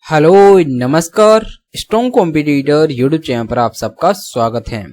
Hello नमस्कार। Strong competitor YouTube channel पर आप सबका स्वागत है।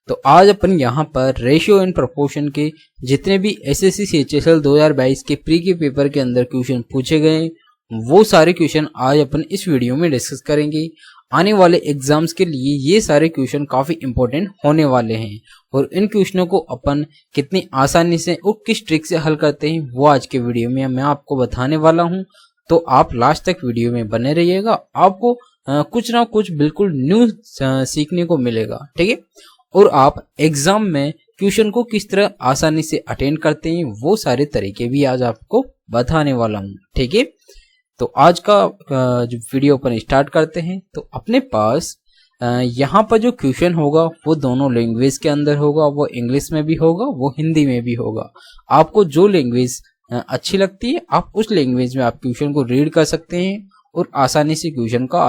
तो आज अपन यहाँ पर रेशियो एंड प्रोपोर्शन के जितने भी एसएससी सीएचएसएल 2022 के प्री के पेपर के अंदर क्वेश्चन पूछे गए वो सारे क्वेश्चन आज अपन इस वीडियो में डिस्कस करेंगे। आने वाले एग्जाम्स के लिए ये सारे क्वेश्चन काफी इंपॉर्टेंट होने वाले हैं और इन क्वेश्चनों को अपन कितनी आसानी से और किस ट्रिक से हल करते हैं वो आज के वीडियो में मैं आपको बताने वाला हूँ। तो आप लास्ट तक वीडियो में बने रहिएगा, आपको कुछ ना कुछ बिल्कुल न्यू सीखने को मिलेगा, ठीक है। और आप एग्जाम में क्वेश्चन को किस तरह आसानी से अटेंड करते हैं वो सारे तरीके भी आज आपको बताने वाला हूँ, ठीक है। तो आज का जो वीडियो अपन स्टार्ट करते हैं। तो अपने पास यहाँ पर जो क्वेश्चन होगा वो दोनों लैंग्वेज के अंदर होगा, वो इंग्लिश में भी होगा, वो हिंदी में भी होगा। आपको जो लैंग्वेज अच्छी लगती है आप उस लैंग्वेज में आप क्वेश्चन को रीड कर सकते हैं और आसानी से क्वेश्चन का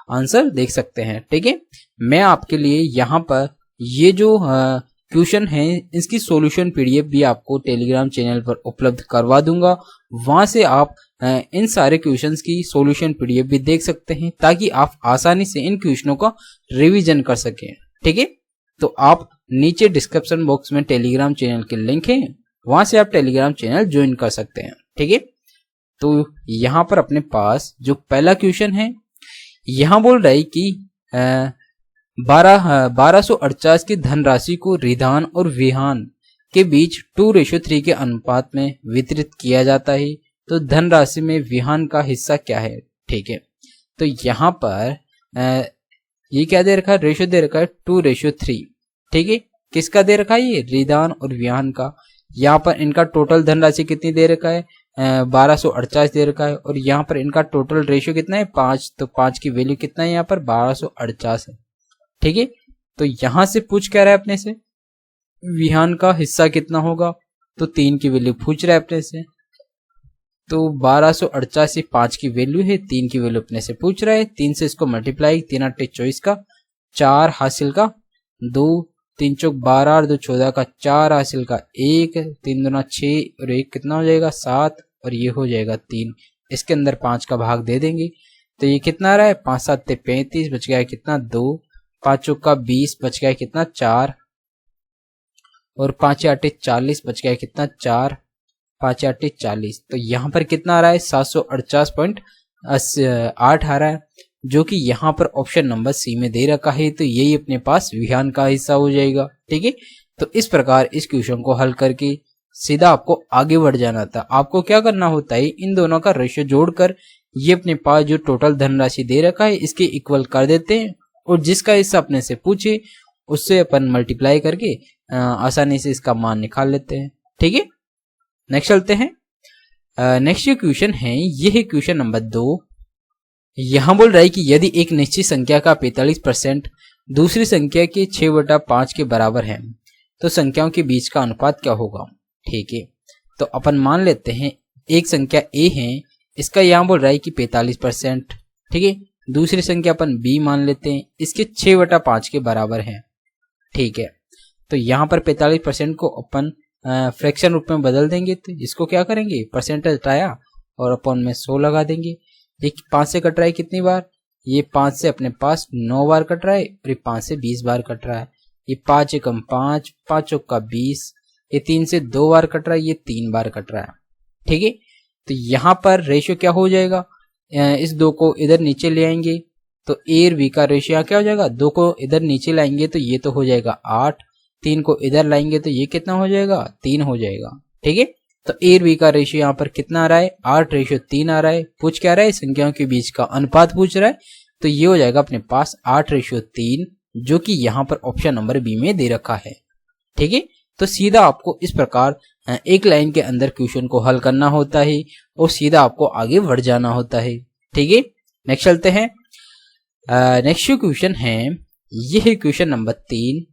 आंसर देख सकते हैं, ठीक है। मैं आपके लिए यहाँ पर ये जो क्वेश्चन है इसकी सॉल्यूशन पीडीएफ भी आपको टेलीग्राम चैनल पर उपलब्ध करवा दूंगा। वहां से आप इन सारे क्वेश्चंस की सॉल्यूशन पीडीएफ भी देख सकते हैं ताकि आप आसानी से इन क्वेश्चनों का रिवीजन कर सकें, ठीक है। तो आप नीचे डिस्क्रिप्शन बॉक्स में टेलीग्राम चैनल के लिंक है, वहां से आप टेलीग्राम चैनल ज्वाइन कर सकते हैं, ठीक है। तो यहाँ पर अपने पास जो पहला क्वेश्चन है यहाँ बोल रहा है कि 1248 की धनराशि को रिधान और विहान के बीच 2:3 के अनुपात में वितरित किया जाता है। तो धनराशि में विहान का हिस्सा क्या है, ठीक है। तो यहाँ पर ये क्या दे रखा है, रेशियो दे रखा है 2:3, ठीक है। किसका दे रखा है, ये रिधान और विहान का। यहाँ पर इनका टोटल धनराशि कितनी दे रखा है, 1248 दे रखा है और यहाँ पर इनका टोटल रेशियो कितना है, 5। तो 5 की वैल्यू कितना है यहाँ पर, 1248 है, ठीक है। तो यहाँ से पूछ क्या रहा है अपने से, विहान का हिस्सा कितना होगा, तो 3 की वैल्यू पूछ रहा है अपने से। तो 1248 से 5 की वैल्यू है, 3 की वैल्यू अपने से पूछ रहा है। 3 से इसको मल्टीप्लाई, 3 8 24 का 4 हासिल का 2, 3 चौक 12 और 2 14 का 4 हासिल का 1, 3 दूना 6 और 1 कितना हो जाएगा 7 और ये हो जाएगा 3। इसके अंदर 5 का भाग दे देंगे तो ये कितना रहा है, 5 7 35, बच गया है कितना 2, 5 चौक का 20, बच गया है कितना 4 और 5 8 40, बच गया है कितना 4, 5 8 40। तो यहाँ पर कितना आ रहा है 748.8 आ रहा है, जो कि यहाँ पर ऑप्शन नंबर सी में दे रखा है। तो यही अपने पास विहान का हिस्सा हो जाएगा, ठीक है। तो इस प्रकार इस क्वेश्चन को हल करके सीधा आपको आगे बढ़ जाना था। आपको क्या करना होता है, इन दोनों का रेशियो जोड़कर ये अपने पास जो टोटल धनराशि दे रखा है इसके इक्वल कर देते हैं और जिसका हिस्सा अपने से पूछे उससे अपन मल्टीप्लाई करके आसानी से इसका मान निकाल लेते हैं, ठीक है। नेक्स्ट चलते हैं। नेक्स्ट जो क्वेश्चन है ये है क्वेश्चन नंबर 2। यहां बोल रहा है कि यदि एक निश्चित संख्या का 45% दूसरी संख्या के 6/5 के बराबर है तो संख्याओं के बीच का अनुपात क्या होगा, ठीक है। तो अपन मान लेते हैं एक संख्या a है, इसका यहां बोल रहा है कि 45%, ठीक है। दूसरी संख्या अपन b मान लेते हैं, इसके 6/5 के बराबर है, ठीक है। तो यहाँ पर 45% को अपन फ्रैक्शन रूप में बदल देंगे। तो इसको क्या करेंगे, परसेंटेज हटाया और अपन में 100 लगा देंगे। ये 5 से कट रहा है कितनी बार, ये 5 से अपने पास 9 बार कट रहा है और ये 5 से 20 बार कट रहा है। ये 5 एकम 5, 5 चौक का 20, ये 3 से 2 बार कट रहा है, ये 3 बार कट रहा है, ठीक है। तो यहाँ पर रेशियो क्या हो जाएगा, इस 2 को इधर नीचे ले आएंगे तो ए और बी का रेशियो क्या हो जाएगा, 2 को इधर नीचे लाएंगे तो ये तो हो जाएगा 8, 3 को इधर लाएंगे तो ये कितना हो जाएगा 3 हो जाएगा, ठीक है। तो ए और बी का रेशियो यहाँ पर कितना आ रहा है, 8:3 आ रहा है। पूछ क्या रहा है, संख्याओं के बीच का अनुपात पूछ रहा है। तो ये हो जाएगा अपने पास 8:3, जो कि यहाँ पर ऑप्शन नंबर बी में दे रखा है, ठीक है। तो सीधा आपको इस प्रकार एक लाइन के अंदर क्वेश्चन को हल करना होता है और सीधा आपको आगे बढ़ जाना होता है, ठीक है। नेक्स्ट चलते हैं। नेक्स्ट क्वेश्चन है ये है क्वेश्चन नंबर 3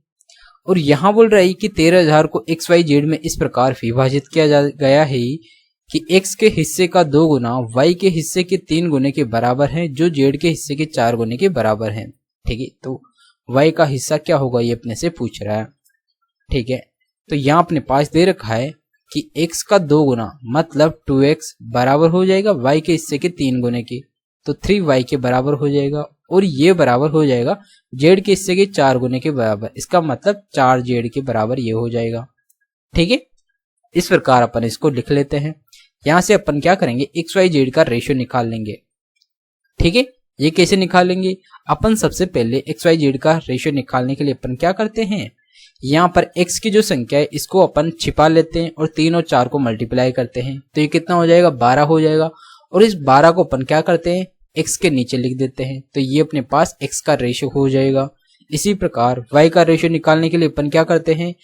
और यहाँ बोल रहा है कि 13,000 को XYZ में इस प्रकार विभाजित किया गया है कि X के हिस्से का 2 गुना Y के हिस्से के 3 गुने के बराबर है, जो Z के हिस्से के 4 गुने के बराबर है, ठीक है। तो Y का हिस्सा क्या होगा ये अपने से पूछ रहा है, ठीक है। तो यहाँ अपने पास दे रखा है कि x का 2 गुना मतलब 2x बराबर हो जाएगा y के हिस्से के 3 गुने के, तो 3y के बराबर हो जाएगा और ये बराबर हो जाएगा z के हिस्से के 4 गुने के बराबर। इसका मतलब 4z के बराबर ये हो जाएगा। ठीक है, इस प्रकार अपन इसको लिख लेते हैं। यहां से अपन क्या करेंगे, एक्स वाई जेड का रेशियो निकाल लेंगे। ठीक है, ये कैसे निकालेंगे, अपन सबसे पहले एक्स वाई जेड का रेशियो निकालने के लिए अपन क्या करते हैं, यहाँ पर x की जो संख्या है इसको अपन छिपा लेते हैं और 3 और 4 को मल्टीप्लाई करते हैं, तो ये कितना हो जाएगा, 12 हो जाएगा। और इस 12 को अपन क्या करते हैं, x के नीचे लिख देते हैं, तो ये अपने पास x का रेशियो हो जाएगा। इसी प्रकार y का रेशियो निकालने के लिए अपन क्या करते हैं,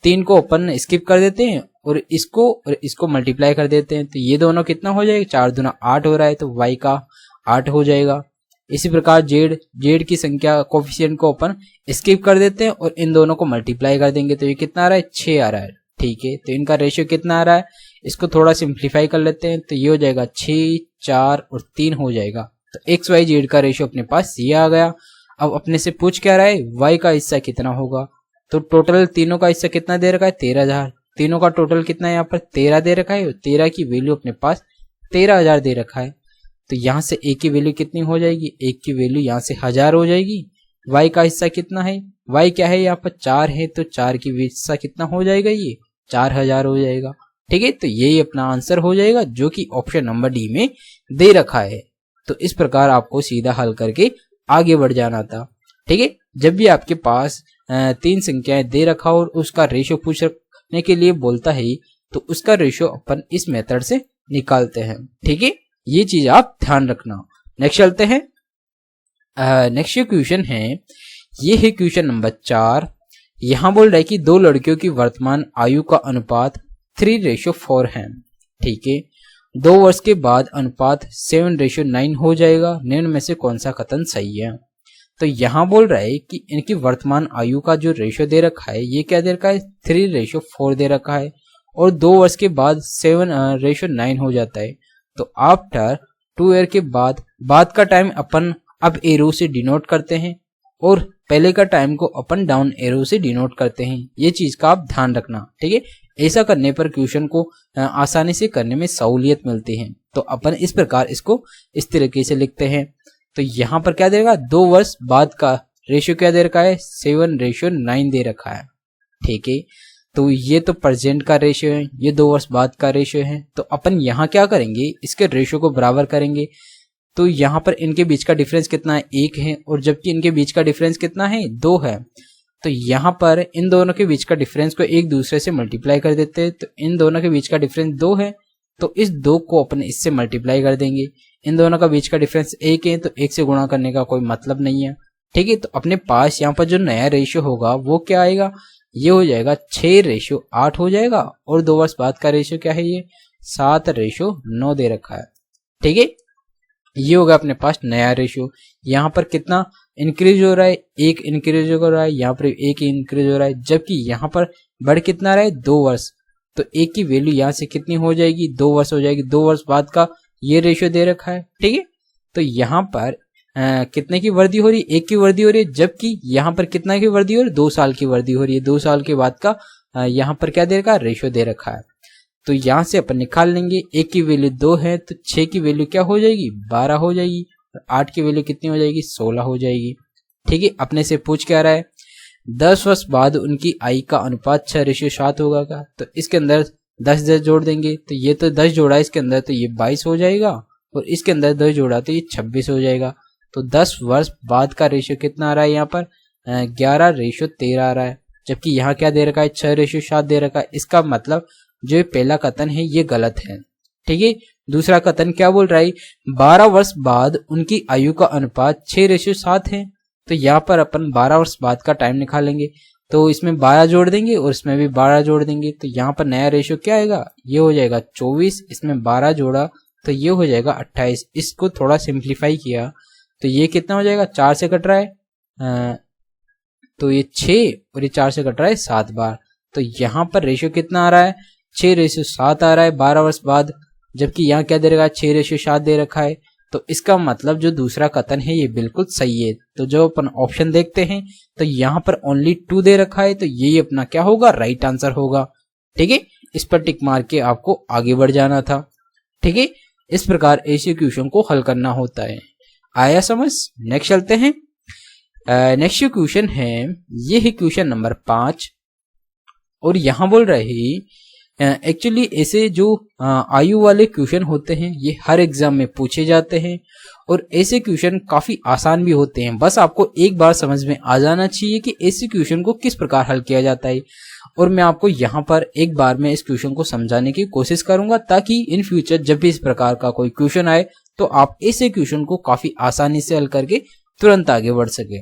3 को अपन स्किप कर देते हैं और इसको मल्टीप्लाई कर देते हैं, तो ये दोनों कितना हो जाएगा, 4 दूना 8 हो रहा है, तो y का 8 हो जाएगा। इसी प्रकार जेड की संख्या कोफिशिएंट को अपन स्किप कर देते हैं और इन दोनों को मल्टीप्लाई कर देंगे, तो ये कितना आ रहा है, 6 आ रहा है। ठीक है, तो इनका रेशियो कितना आ रहा है, इसको थोड़ा सिंप्लीफाई कर लेते हैं, तो ये हो जाएगा 6, 4 और 3 हो जाएगा। तो एक्स वाई जेड का रेशियो अपने पास ये आ गया। अब अपने से पूछ क्या रहा है, वाई का हिस्सा कितना होगा, तो टोटल तीनों का हिस्सा कितना दे रखा है, 13,000। तीनों का टोटल कितना है, यहाँ पर 13 दे रखा है, 13 की वैल्यू अपने पास 13,000 दे रखा है। तो यहाँ से a की वैल्यू कितनी हो जाएगी, a की वैल्यू यहाँ से 1000 हो जाएगी। y का हिस्सा कितना है, y क्या है, यहाँ पर 4 है, तो 4 की हिस्सा कितना हो जाएगा, ये 4000 हो जाएगा। ठीक है, तो यही अपना आंसर हो जाएगा जो कि ऑप्शन नंबर डी में दे रखा है। तो इस प्रकार आपको सीधा हल करके आगे बढ़ जाना था। ठीक है, जब भी आपके पास 3 संख्याएं दे रखा और उसका रेशियो पूछने के लिए बोलता है, तो उसका रेशियो अपन इस मेथड से निकालते हैं। ठीक है, ये चीज आप ध्यान रखना। नेक्स्ट चलते हैं। नेक्स्ट क्वेश्चन है, ये है क्वेश्चन नंबर 4। यहां बोल रहा है कि 2 लड़कियों की वर्तमान आयु का अनुपात 3:4 है। ठीक है, 2 वर्ष के बाद अनुपात 7:9 हो जाएगा, निम्न में से कौन सा कथन सही है। तो यहां बोल रहा है कि इनकी वर्तमान आयु का जो रेशियो दे रखा है, ये क्या दे रखा है, 3:4 दे रखा है और 2 वर्ष के बाद 7:9 हो जाता है। तो आफ्टर 2 ईयर के बाद का टाइम अपन अब एरो से डिनोट करते हैं और पहले का टाइम को अपन डाउन एरो से डिनोट करते हैं। ये चीज का आप ध्यान रखना। ठीक है, ऐसा करने पर क्वेश्चन को आसानी से करने में सहूलियत मिलती है। तो अपन इस प्रकार इसको इस तरीके से लिखते हैं। तो यहाँ पर क्या दे रखा है, 2 वर्ष बाद का रेशियो क्या दे रखा है, 7:9 दे रखा है। ठीक है, तो ये तो प्रेजेंट का रेशियो है, ये 2 वर्ष बाद का रेशियो है। तो अपन यहाँ क्या करेंगे, इसके रेशियो को बराबर करेंगे। तो यहाँ पर इनके बीच का डिफरेंस कितना है, 1 है, और जबकि इनके बीच का डिफरेंस कितना है, 2 है। तो यहाँ पर इन दोनों के बीच का डिफरेंस को एक दूसरे से मल्टीप्लाई कर देते हैं। तो इन दोनों के बीच का डिफरेंस 2 है, तो इस 2 को अपन इससे मल्टीप्लाई कर देंगे। इन दोनों का बीच का डिफरेंस 1 है, तो 1 से गुणा करने का कोई मतलब नहीं है। ठीक है, तो अपने पास यहाँ पर जो नया रेशियो होगा वो क्या आएगा, ये हो जाएगा 6:8 हो जाएगा। और 2 वर्ष बाद का रेशियो क्या है, ये 7:9 दे रखा है। ठीक है, ये होगा अपने पास नया रेशियो। यहाँ पर कितना इंक्रीज हो रहा है, 1 इंक्रीज हो रहा है, यहाँ पर 1 इंक्रीज हो रहा है, जबकि यहाँ पर बढ़ कितना रहा है, 2 वर्ष। तो 1 की वैल्यू यहाँ से कितनी हो जाएगी, 2 वर्ष हो जाएगी। 2 वर्ष बाद का ये रेशियो दे रखा है। ठीक है, तो यहाँ पर कितने की वृद्धि हो रही है, 1 की वृद्धि हो रही है, जबकि यहाँ पर कितना की वृद्धि हो रही है, 2 साल की वृद्धि हो रही है। 2 साल के बाद का यहाँ पर क्या दे रखा है, रेशियो दे रखा है। तो यहाँ से अपन निकाल लेंगे, 1 की वैल्यू 2 है, तो 6 की वैल्यू क्या हो जाएगी, 12 हो जाएगी, और 8 की वैल्यू कितनी हो जाएगी, 16 हो जाएगी। ठीक है, अपने से पूछ क्या रहा है, 10 वर्ष बाद उनकी आयु का अनुपात 6:7 होगा का। तो इसके अंदर 10 जोड़ देंगे, तो ये तो 10 जोड़ा इसके अंदर, तो ये 22 हो जाएगा, और इसके अंदर 10 जोड़ा तो ये 26 हो जाएगा। तो 10 वर्ष बाद का रेशियो कितना आ रहा है, यहाँ पर 11:13 आ रहा है, जबकि यहाँ क्या दे रखा है, 6:7 दे रखा है। इसका मतलब जो पहला कथन है ये गलत है। ठीक है, दूसरा कथन क्या बोल रहा है, 12 वर्ष बाद उनकी आयु का अनुपात 6:7 है। तो यहाँ पर अपन 12 वर्ष बाद का टाइम निकालेंगे, तो इसमें 12 जोड़ देंगे और इसमें भी 12 जोड़ देंगे। तो यहाँ पर नया रेशियो क्या आएगा, ये हो जाएगा 24, इसमें 12 जोड़ा तो ये हो जाएगा 28। इसको थोड़ा सिंप्लीफाई किया तो ये कितना हो जाएगा, 4 से कट रहा है, तो ये 6 और ये 4 से कट रहा है 7 बार। तो यहाँ पर रेशियो कितना आ रहा है, 6:7 आ रहा है 12 वर्ष बाद, जबकि यहाँ क्या दे रखा है, 6:7 दे रखा है। तो इसका मतलब जो दूसरा कथन है ये बिल्कुल सही है। तो जो अपन ऑप्शन देखते हैं तो यहाँ पर ओनली 2 दे रखा है, तो यही अपना क्या होगा, राइट आंसर होगा। ठीक है, इस पर टिक मार के आपको आगे बढ़ जाना था। ठीक है, इस प्रकार ऐसे क्वेश्चन को हल करना होता है। आया समझ? नेक्स्ट चलते हैं। नेक्स्ट क्वेश्चन है, ये है क्वेश्चन नंबर 5 और यहां बोल रहे एक्चुअली ऐसे जो आयु वाले क्वेश्चन होते हैं ये हर एग्जाम में पूछे जाते हैं और ऐसे क्वेश्चन काफी आसान भी होते हैं। बस आपको एक बार समझ में आ जाना चाहिए कि ऐसे क्वेश्चन को किस प्रकार हल किया जाता है और मैं आपको यहाँ पर एक बार में इस क्वेश्चन को समझाने की कोशिश करूंगा ताकि इन फ्यूचर जब भी इस प्रकार का कोई क्वेश्चन आए तो आप ऐसे क्वेश्चन को काफी आसानी से हल करके तुरंत आगे बढ़ सके।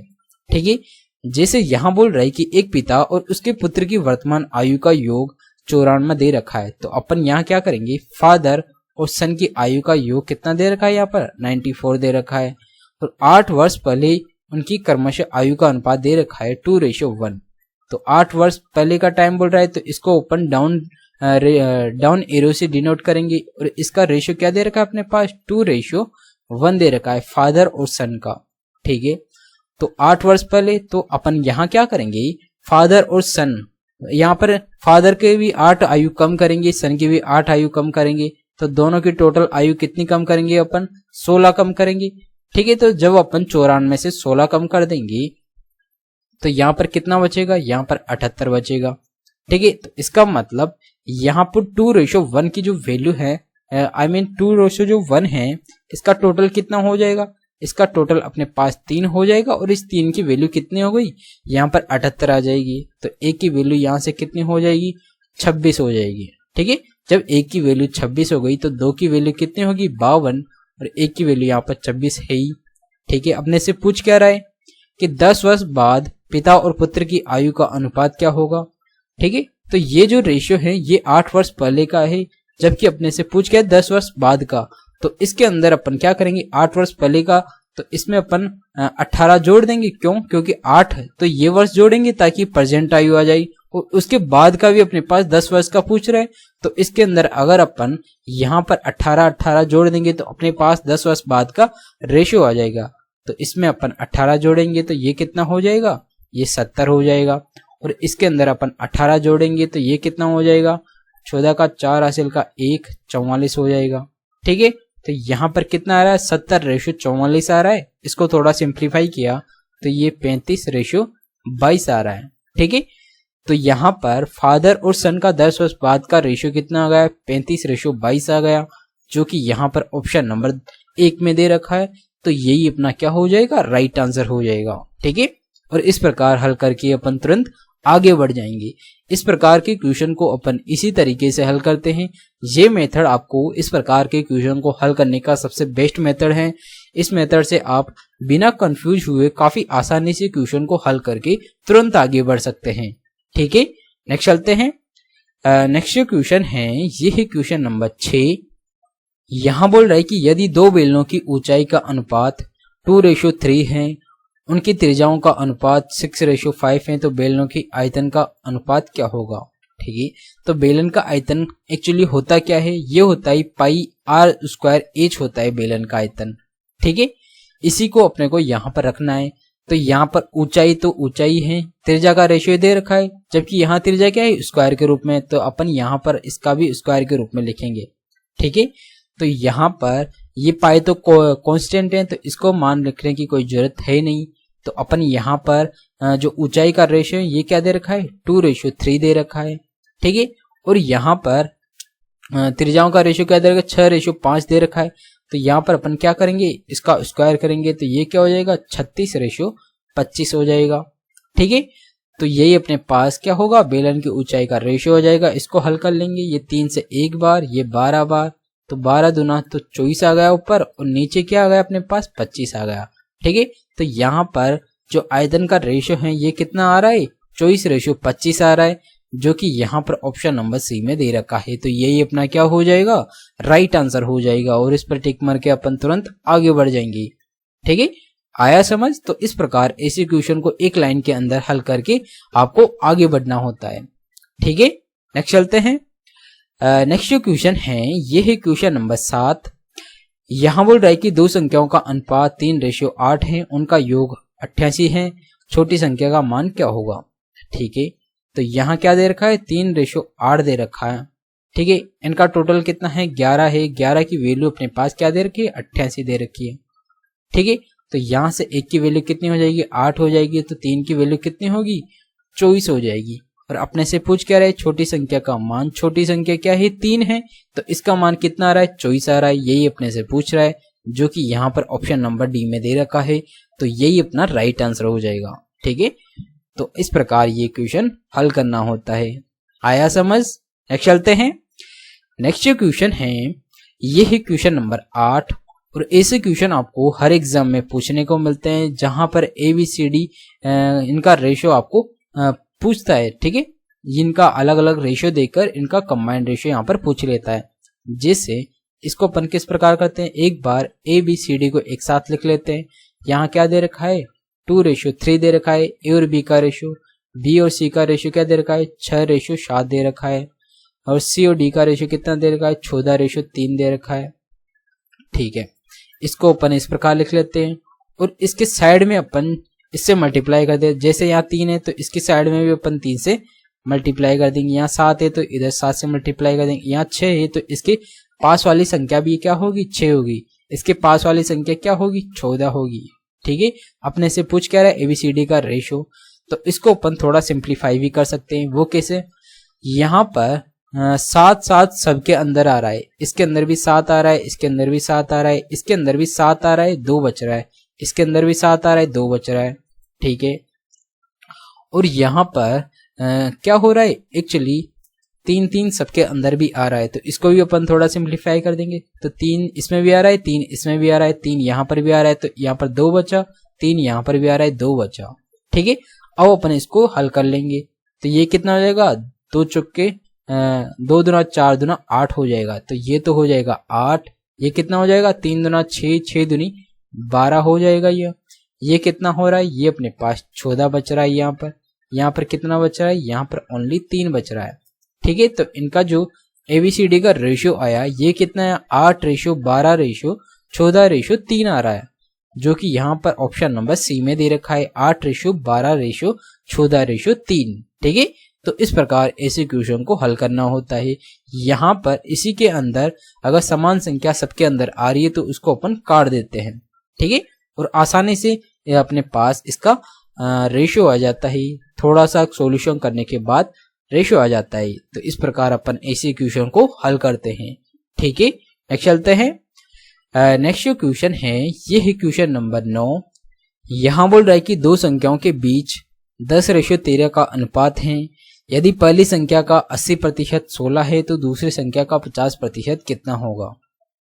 ठीक है, जैसे यहाँ बोल रहे कि एक पिता और उसके पुत्र की वर्तमान आयु का योग 94 दे रखा है, तो अपन यहाँ क्या करेंगे, फादर और सन की आयु का योग कितना दे रखा है, यहाँ पर 94 दे रखा है और 8 वर्ष पहले उनकी क्रमशः आयु का अनुपात दे रखा है 2:1। तो 8 वर्ष पहले का टाइम बोल रहा है तो इसको अपन डाउन एरो से डिनोट करेंगे और इसका रेशियो क्या दे रखा है अपने पास, 2:1 दे रखा है फादर और सन का। ठीक है, तो 8 वर्ष पहले तो अपन यहाँ क्या करेंगे, फादर और सन, यहाँ पर फादर के भी 8 आयु कम करेंगे, सन की भी 8 आयु कम करेंगे, तो दोनों की टोटल आयु कितनी कम करेंगे अपन, 16 कम करेंगे। ठीक है, तो जब अपन 94 में से 16 कम कर देंगे तो यहाँ पर कितना बचेगा, यहाँ पर 78 बचेगा। ठीक है, तो इसका मतलब यहाँ पर 2:1 की जो वैल्यू है, आई मीन 2:1 है, इसका टोटल कितना हो जाएगा, इसका टोटल अपने पास 3 हो जाएगा और इस 3 की वैल्यू कितनी हो गई, यहाँ पर 78 आ जाएगी। तो एक की वैल्यू यहाँ से कितनी हो जाएगी, 26 हो जाएगी। ठीक है, जब एक की वैल्यू 26 हो गई तो दो की वैल्यू कितनी होगी, 52 और एक की वैल्यू यहाँ पर 26 है ही। ठीक है, अपने से पूछ क्या रहा है कि 10 वर्ष बाद पिता और पुत्र की आयु का अनुपात क्या होगा। ठीक है, तो ये जो रेशियो है ये 8 वर्ष पहले का है, जबकि अपने से पूछ क्या है 10 वर्ष बाद का। तो इसके अंदर अपन क्या करेंगे, 8 वर्ष पहले का, तो इसमें अपन 18 जोड़ देंगे। क्यों, क्योंकि 8 तो ये वर्ष जोड़ेंगे ताकि प्रेजेंट आयु आ जाए और उसके बाद का भी अपने पास 10 वर्ष का पूछ रहे हैं, तो इसके अंदर अगर अपन यहाँ पर 18 जोड़ देंगे तो अपने पास 10 वर्ष बाद का रेशियो आ जाएगा। तो इसमें अपन 18 जोड़ेंगे तो ये कितना हो जाएगा, ये 70 हो जाएगा और इसके अंदर अपन 18 जोड़ेंगे तो ये कितना हो जाएगा, 14 का 4 हासिल का 1, 44 हो जाएगा। ठीक है, तो यहाँ पर कितना आ रहा है, 70:44 आ रहा है। इसको थोड़ा सिंप्लीफाई किया तो ये 35:22 आ रहा है। ठीक है, तो यहाँ पर फादर और सन का 10 वर्ष बाद का रेशियो कितना आ गया, 35:22 आ गया, जो कि यहाँ पर ऑप्शन नंबर 1 में दे रखा है। तो यही अपना क्या हो जाएगा, राइट आंसर हो जाएगा। ठीक है, और इस प्रकार हल करके अपन तुरंत आगे बढ़ जाएंगे। इस प्रकार के क्वेश्चन को अपन इसी तरीके से हल करते हैं। ये मेथड आपको इस प्रकार के क्वेश्चन को हल करने का सबसे बेस्ट मेथड है। इस मेथड से आप बिना कंफ्यूज हुए काफी आसानी से क्वेश्चन को हल करके तुरंत आगे बढ़ सकते हैं। ठीक है, नेक्स्ट चलते हैं। नेक्स्ट क्वेश्चन है, ये है क्वेश्चन नंबर 6। यहाँ बोल रहा है कि यदि दो बेलनों की ऊंचाई का अनुपात 2:3 है, उनकी त्रिज्याओं का अनुपात 6:5 है, तो बेलनों की आयतन का अनुपात क्या होगा। ठीक है, तो बेलन का आयतन एक्चुअली होता क्या है, ये होता है πr² होता है बेलन का आयतन। ठीक है, इसी को अपने को यहाँ पर रखना है। तो यहाँ पर ऊंचाई तो ऊंचाई है, त्रिज्या का रेशियो दे रखा है, जबकि यहाँ त्रिज्या क्या है, स्क्वायर के रूप में, तो अपन यहाँ पर इसका भी स्क्वायर के रूप में लिखेंगे। ठीक है, तो यहाँ पर ये पाई तो कांस्टेंट है, तो इसको मान रखने की कोई जरूरत है नहीं। तो अपन यहाँ पर जो ऊंचाई का रेशियो ये क्या दे रखा है, 2:3 दे रखा है। ठीक है, और यहाँ पर त्रिज्याओं का रेशियो क्या दे रखा है, 6:5 दे रखा है। तो यहाँ पर अपन क्या करेंगे, इसका स्क्वायर करेंगे तो ये क्या हो जाएगा, 36:25 हो जाएगा। ठीक है, तो यही अपने पास क्या होगा, बेलन की ऊंचाई का रेशियो हो जाएगा। इसको हल कर लेंगे, ये 3 से 1 बार, ये 12 बार, तो 12 दूना तो 24 आ गया ऊपर और नीचे क्या आ गया अपने पास, 25 आ गया। ठीक है, तो यहाँ पर जो आयतन का रेशियो है ये कितना आ रहा है, 24:25 आ रहा है, जो कि यहाँ पर ऑप्शन नंबर सी में दे रखा है। तो यही अपना क्या हो जाएगा, राइट आंसर हो जाएगा और इस पर टिक मार के अपन तुरंत आगे बढ़ जाएंगे। ठीक है, आया समझ। तो इस प्रकार ऐसे क्वेश्चन को एक लाइन के अंदर हल करके आपको आगे बढ़ना होता है। ठीक है, नेक्स्ट चलते हैं। नेक्स्ट जो क्वेश्चन है ये है क्वेश्चन नंबर 7। यहाँ बोल रहा है कि दो संख्याओं का अनुपात 3:8 है, उनका योग 88 है, छोटी संख्या का मान क्या होगा। ठीक है, तो यहाँ क्या दे रखा है, 3:8 दे रखा है। ठीक है। इनका टोटल कितना है 11 है। 11 की वैल्यू अपने पास क्या दे रखी है 88 दे रखी है। ठीक है, तो यहां से 1 की वैल्यू कितनी हो जाएगी 8 हो जाएगी, तो 3 की वैल्यू कितनी होगी 24 हो जाएगी। और अपने से पूछ क्या रहा है छोटी संख्या का मान। छोटी संख्या क्या है 3 है, तो इसका मान कितना आ रहा है 24 आ रहा है। यही अपने से पूछ रहा है, जो कि यहाँ पर ऑप्शन नंबर डी में दे रखा है, तो यही अपना राइट आंसर हो जाएगा। ठीक है, तो इस प्रकार ये क्वेश्चन हल करना होता है। आया समझ। नेक्स्ट चलते हैं। नेक्स्ट जो क्वेश्चन है ये है क्वेश्चन नंबर 8, और ऐसे क्वेश्चन आपको हर एग्जाम में पूछने को मिलते हैं, जहां पर ABCD इनका रेशियो आपको पूछता है। ठीक है, इनका अलग अलग रेशियो देकर इनका कंबाइंड रेशियो यहाँ पर पूछ लेता है। जिससे इसको अपन किस प्रकार करते हैं, एक बार ABCD को एक साथ लिख लेते हैं। यहाँ क्या दे रखा है 2:3 दे रखा है। A और B का रेशियो, B और C का रेशियो क्या दे रखा है 6:7 दे रखा है। और C और D का रेशियो कितना दे रखा है 14:3 दे रखा है। ठीक है, इसको अपन इस प्रकार लिख लेते हैं, और इसके साइड में अपन इससे मल्टीप्लाई कर दें। जैसे यहाँ 3 है तो इसकी साइड में भी अपन 3 से मल्टीप्लाई कर देंगे। यहाँ 7 है तो इधर 7 से मल्टीप्लाई कर देंगे। यहाँ 6 है तो इसके पास वाली संख्या भी क्या होगी 6 होगी। इसके पास वाली संख्या क्या होगी 14 होगी। ठीक है, अपने से पूछ क्या रहा है ABCD का रेशियो, तो इसको अपन थोड़ा सिंप्लीफाई भी कर सकते हैं। वो कैसे, यहाँ पर 7 सबके अंदर आ रहा है, इसके अंदर भी 7 आ रहा है, इसके अंदर भी 7 आ रहा है, इसके अंदर भी 7 आ रहा है, 2 बच रहा है, इसके अंदर भी 7 आ रहा है, 2 बच रहा है। ठीक है, और यहाँ पर क्या हो रहा है एक्चुअली 3 सबके अंदर भी आ रहा है, तो इसको भी अपन थोड़ा सिंप्लीफाई कर देंगे। तो 3 इसमें भी आ रहा है, 3 इसमें भी आ रहा है, 3 यहाँ पर भी आ रहा है, तो यहाँ पर 2 बचा, 3 यहाँ पर भी आ रहा है, 2 बचा। ठीक है, अब अपन इसको हल कर लेंगे। तो ये कितना हो जाएगा 2 चुक्के 2 दूना 4 दूना 8 हो जाएगा। तो ये तो हो जाएगा 8। ये कितना हो जाएगा 3 दूना 6, 6 दूनी 12 हो जाएगा। ये कितना हो रहा है, ये अपने पास 14 बच रहा है। यहाँ पर कितना बच रहा है, यहाँ पर ओनली 3 बच रहा है। ठीक है, तो इनका जो ABCD का रेशियो आया ये कितना है 8:12:14:3 आ रहा है, जो कि यहाँ पर ऑप्शन नंबर C में दे रखा है 8:12:14:3। ठीक है, तो इस प्रकार ऐसे क्वेश्चन को हल करना होता है। यहाँ पर इसी के अंदर अगर समान संख्या सबके अंदर आ रही है तो उसको अपन काट देते हैं। ठीक है, और आसानी से अपने पास इसका रेशियो आ जाता है। थोड़ा सा सॉल्यूशन करने के बाद रेशियो आ जाता है। तो इस प्रकार अपन ऐसे क्वेश्चन को हल करते हैं। ठीक है, नेक्स्ट चलते हैं। नेक्स्ट जो क्वेश्चन है ये है क्वेश्चन नंबर 9। यहाँ बोल रहा है कि दो संख्याओं के बीच 10:13 का अनुपात है। यदि पहली संख्या का 80% 16 है तो दूसरी संख्या का 50% कितना होगा।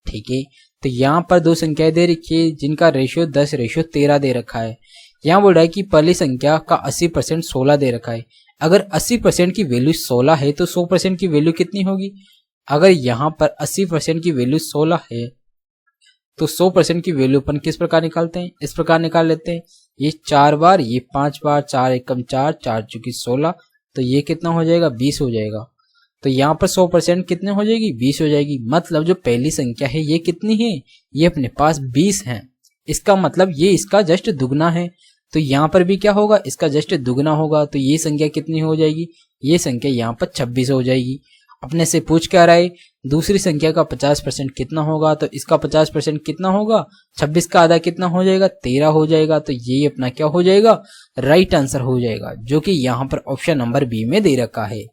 ठीक है, तो यहाँ पर दो संख्याएं दे रखी है जिनका रेशियो 10:13 दे रखा है। यहाँ बोल रहा है कि पहली संख्या का 80% 16 दे रखा है। अगर 80% की वैल्यू 16 है तो 100% की वैल्यू कितनी होगी। अगर यहाँ पर 80% की वैल्यू 16 है तो 100% की वैल्यू अपन किस प्रकार निकालते हैं, इस प्रकार निकाल लेते हैं। ये 4 बार, ये 5 बार, 4 एकम 4, 4 चुकी 16, तो ये कितना हो जाएगा 20 हो जाएगा। तो यहाँ पर 100% कितने हो जाएगी 20 हो जाएगी। मतलब जो पहली संख्या है ये कितनी है, ये अपने पास 20 है। इसका मतलब ये इसका जस्ट दुगना है। तो यहाँ पर भी क्या होगा, इसका जस्ट दुगना होगा। तो ये संख्या कितनी हो जाएगी, ये संख्या यहाँ पर 26 हो जाएगी। अपने से पूछ क्या रहा है दूसरी संख्या का 50% कितना होगा। तो इसका 50% कितना होगा, 26 का आधा कितना हो जाएगा 13 हो जाएगा। तो ये अपना क्या हो जाएगा राइट आंसर हो जाएगा, जो कि यहाँ पर ऑप्शन नंबर बी में दे रखा है।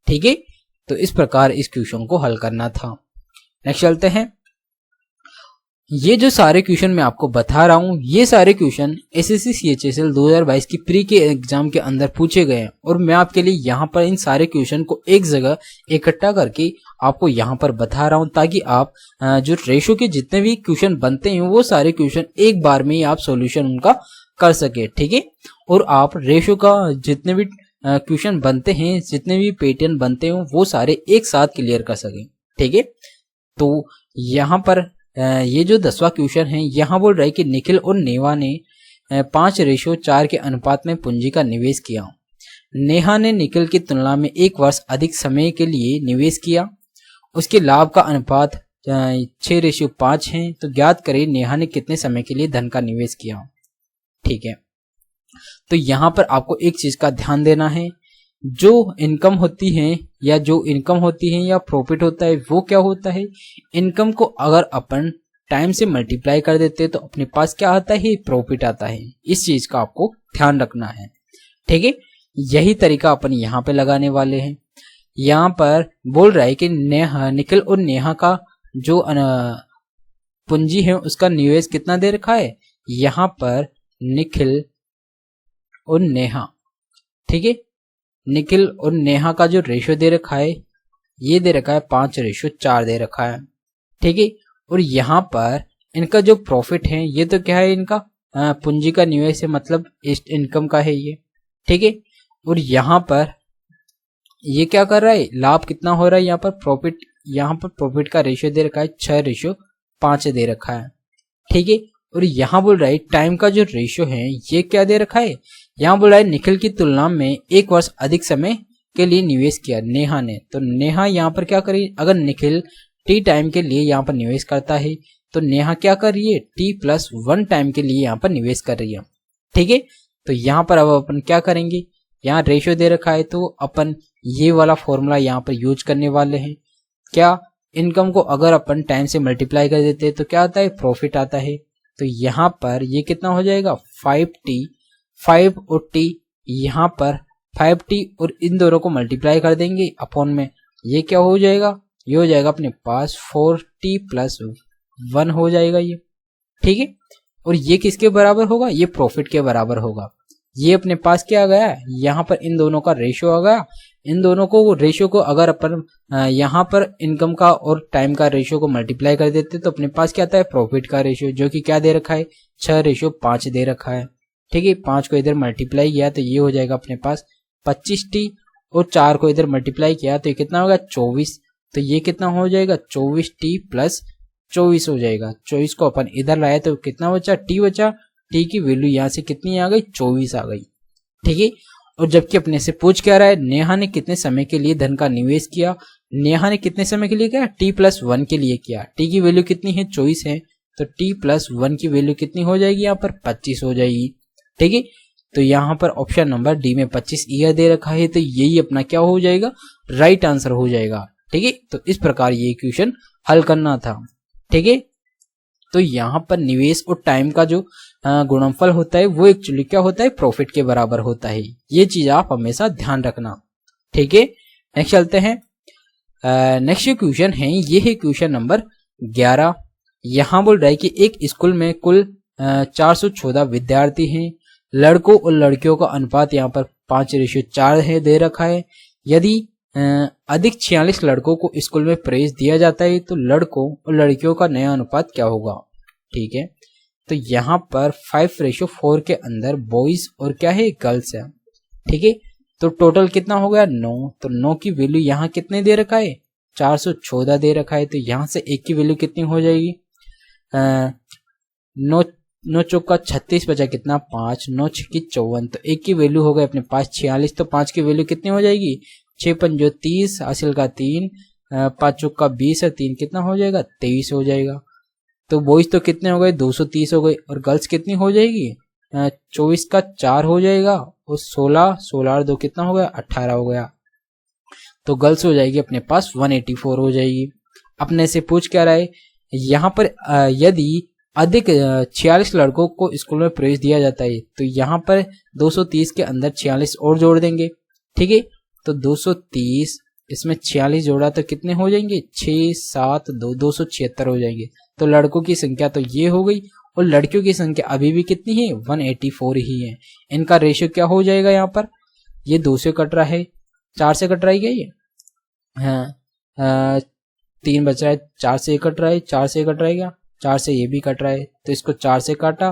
ठीक है, तो इस प्रकार इस क्वेश्चन को हल करना था। नेक्स्ट चलते हैं। ये जो सारे क्वेश्चन मैं आपको बता रहा हूँ ये सारे क्वेश्चन SSC CHSL 2022 की प्री के एग्जाम के अंदर पूछे गए हैं, और मैं आपके लिए यहाँ पर इन सारे क्वेश्चन को एक जगह इकट्ठा करके आपको यहाँ पर बता रहा हूँ, ताकि आप जो रेशो के जितने भी क्वेश्चन बनते हैं वो सारे क्वेश्चन एक बार में ही आप सॉल्यूशन उनका कर सके। ठीक है, और आप रेशो का जितने भी क्वेश्चन बनते हैं, जितने भी पैटर्न बनते हैं वो सारे एक साथ क्लियर कर सके। ठीक है, तो यहाँ पर ये जो 10वां क्वेश्चन है यहाँ बोल रहा है कि निखिल और नेहा ने 5:4 के अनुपात में पूंजी का निवेश किया। नेहा ने निखिल की तुलना में 1 वर्ष अधिक समय के लिए निवेश किया। उसके लाभ का अनुपात 6:5 है। तो ज्ञात करें नेहा ने कितने समय के लिए धन का निवेश किया। ठीक है, तो यहाँ पर आपको एक चीज का ध्यान देना है, जो इनकम होती है या प्रॉफिट होता है वो क्या होता है, इनकम को अगर अपन टाइम से मल्टीप्लाई कर देते हैं तो अपने पास क्या आता है, प्रॉफिट आता है। इस चीज का आपको ध्यान रखना है, ठीक है। यही तरीका अपन यहाँ पे लगाने वाले हैं। यहाँ पर बोल रहा है कि निखिल और नेहा का जो पूंजी है उसका निवेश कितना दे रखा है, यहाँ पर निखिल और नेहा, ठीक है, निखिल और नेहा का जो रेशियो दे रखा है ये दे रखा है 5:4 दे रखा है, ठीक है। और यहाँ पर इनका जो प्रॉफिट है ये तो क्या है, इनका पूंजी का निवेश है, मतलब इनकम का है ये, ठीक है। और यहाँ पर ये क्या कर रहा है, लाभ कितना हो रहा है, यहाँ पर प्रॉफिट का रेशियो दे रखा है 6:5 दे रखा है, ठीक है। और यहाँ बोल रहा है टाइम का जो रेशियो है ये क्या दे रखा है, यहाँ बोल रहा है निखिल की तुलना में 1 वर्ष अधिक समय के लिए निवेश किया नेहा ने। तो नेहा यहाँ पर क्या करी, अगर निखिल टी टाइम के लिए यहाँ पर निवेश करता है तो नेहा क्या कर रही है, T+1 टाइम के लिए यहाँ पर निवेश कर रही है, ठीक है। तो यहाँ पर अब अपन क्या करेंगे, यहाँ रेशियो दे रखा है तो अपन ये वाला फॉर्मूला यहाँ पर यूज करने वाले हैं। क्या, इनकम को अगर अपन टाइम से मल्टीप्लाई कर देते हैं तो क्या आता है, प्रॉफिट आता है। तो यहाँ पर ये कितना हो जाएगा, 5 और T, यहाँ पर 5T और इन दोनों को मल्टीप्लाई कर देंगे अपॉन में, ये क्या हो जाएगा, ये हो जाएगा अपने पास 4T+1 हो जाएगा ये, ठीक है। और ये किसके बराबर होगा, ये प्रॉफिट के बराबर होगा। ये अपने पास क्या आ गया, यहाँ पर इन दोनों का रेशियो आ गया। इन दोनों को रेशियो को अगर अपन यहाँ पर इनकम का और टाइम का रेशियो को मल्टीप्लाई कर देते तो अपने पास क्या आता है, प्रॉफिट का रेशियो, जो कि क्या दे रखा है, 6:5 दे रखा है, ठीक है। 5 को इधर मल्टीप्लाई किया तो ये हो जाएगा अपने पास 25T, और 4 को इधर मल्टीप्लाई किया तो ये कितना होगा, 24। तो ये कितना हो जाएगा, 24T+24 हो जाएगा। 24 को अपन इधर लाए तो कितना बचा, T बचा। T की वैल्यू यहाँ से कितनी आ गई, 24 आ गई, ठीक है। और जबकि अपने से पूछ क्या रहा है, नेहा ने कितने समय के लिए धन का निवेश किया, नेहा ने कितने समय के लिए किया, T+1 के लिए किया। T की वैल्यू कितनी है, 24 है, तो T+1 की वैल्यू कितनी हो जाएगी, यहाँ पर 25 हो जाएगी, ठीक है। तो यहाँ पर ऑप्शन नंबर डी में 25 ईयर दे रखा है, तो यही अपना क्या हो जाएगा, राइट आंसर हो जाएगा, ठीक है। तो इस प्रकार ये इक्वेशन हल करना था, ठीक है। तो यहाँ पर निवेश और टाइम का जो गुणनफल होता है वो एक्चुअली क्या होता है, प्रॉफिट के बराबर होता है। ये चीज आप हमेशा ध्यान रखना, ठीक है। नेक्स्ट चलते हैं। नेक्स्ट क्वेश्चन है, ये है क्वेश्चन नंबर 11। यहाँ बोल रहा है कि एक स्कूल में कुल 414 विद्यार्थी हैं। लड़कों और लड़कियों का अनुपात यहाँ पर 5:4 है दे रखा है। यदि अधिक 46 लड़कों को स्कूल में प्रवेश दिया जाता है तो लड़कों और लड़कियों का नया अनुपात क्या होगा, ठीक है। तो यहाँ पर 5:4 के अंदर बॉयज और क्या है, गर्ल्स है, ठीक है। तो टोटल कितना हो गया, 9। तो 9 की वैल्यू यहाँ कितने दे रखा है, 414 दे रखा है। तो यहाँ से 1 की वैल्यू कितनी हो जाएगी, 9 चौका 36 बचा कितना, 5, 9 छक्की 54। तो 1 की वैल्यू हो गई अपने पास 46। तो 5 की वैल्यू कितनी हो जाएगी, 6 पंजो 30, हासिल का 3, 5 चौका 20 और 3 कितना हो जाएगा, 23 हो जाएगा। तो बॉयज तो कितने हो गए, 230 हो गए। और गर्ल्स कितनी हो जाएगी, 24 का 4 हो जाएगा, और 16 और 2 कितना हो गया, 18 हो गया। तो गर्ल्स हो जाएगी अपने पास 184 हो जाएगी। अपने से पूछ क्या रहा है, यहाँ पर यदि अधिक 46 लड़कों को स्कूल में प्रवेश दिया जाता है तो यहाँ पर 230 के अंदर 46 और जोड़ देंगे, ठीक है। तो 230 इसमें 46 जोड़ा तो कितने हो जाएंगे, 6, 7, 2, 276 हो जाएंगे। तो लड़कों की संख्या तो ये हो गई, और लड़कियों की संख्या अभी भी कितनी है, 184 ही है। इनका रेशियो क्या हो जाएगा, यहाँ पर ये 2 से कट रहा है, 4 से कट रहा है क्या ये, हाँ 3 बच रहा है, 4 से कट रहा है, 4 से कट रहा है क्या, 4 से ये भी कट रहा है। तो इसको 4 से काटा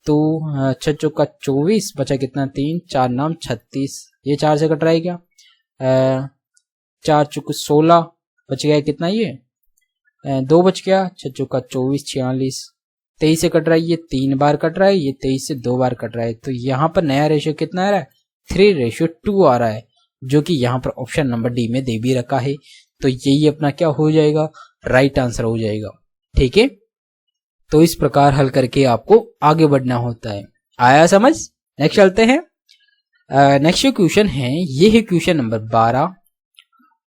तो 6 चौका 24 बचा कितना, 3, 4 नाम 36, ये 4 से कट रहा है क्या, 4 चौका 16 बच गया कितना, ये 2 बच गया, 6 चौका 24, 46, 23 से कट रहा है, ये 3 बार कट रहा है, ये 23 से 2 बार कट रहा है। तो यहाँ पर नया रेशियो कितना आ रहा है, 3:2 आ रहा है, जो कि यहाँ पर ऑप्शन नंबर डी में दे भी रखा है। तो यही अपना क्या हो जाएगा, राइट आंसर हो जाएगा, ठीक है। तो इस प्रकार हल करके आपको आगे बढ़ना होता है। आया समझ। नेक्स्ट चलते हैं। नेक्स्ट जो क्वेश्चन है ये है क्वेश्चन नंबर 12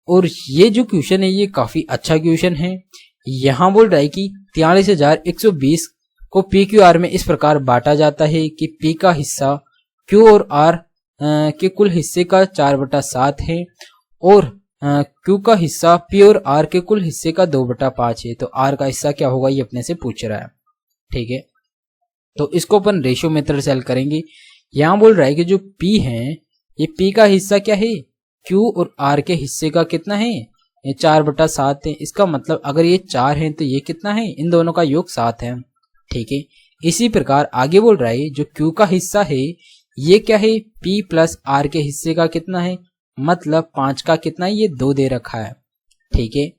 और ये जो क्वेश्चन है ये काफी अच्छा क्वेश्चन है। यहाँ बोल रहा है कि 43,120 को पी क्यू आर में इस प्रकार बांटा जाता है कि पी का हिस्सा क्यू और आर के कुल हिस्से का 4/7 है और क्यू का हिस्सा पी और आर के कुल हिस्से का 2/5 है। तो आर का हिस्सा क्या होगा ये अपने से पूछ रहा है, ठीक है। तो इसको अपन रेशियो मेथड से हल करेंगे। यहाँ बोल रहा है कि जो P है ये P का हिस्सा क्या है, Q और R के हिस्से का कितना है, ये 4/7 है। इसका मतलब अगर ये 4 है तो ये कितना है, इन दोनों का योग 7 है, ठीक है। इसी प्रकार आगे बोल रहा है जो Q का हिस्सा है ये क्या है, P प्लस R के हिस्से का कितना है, मतलब 5 का कितना है, ये 2 दे रखा है, ठीक है।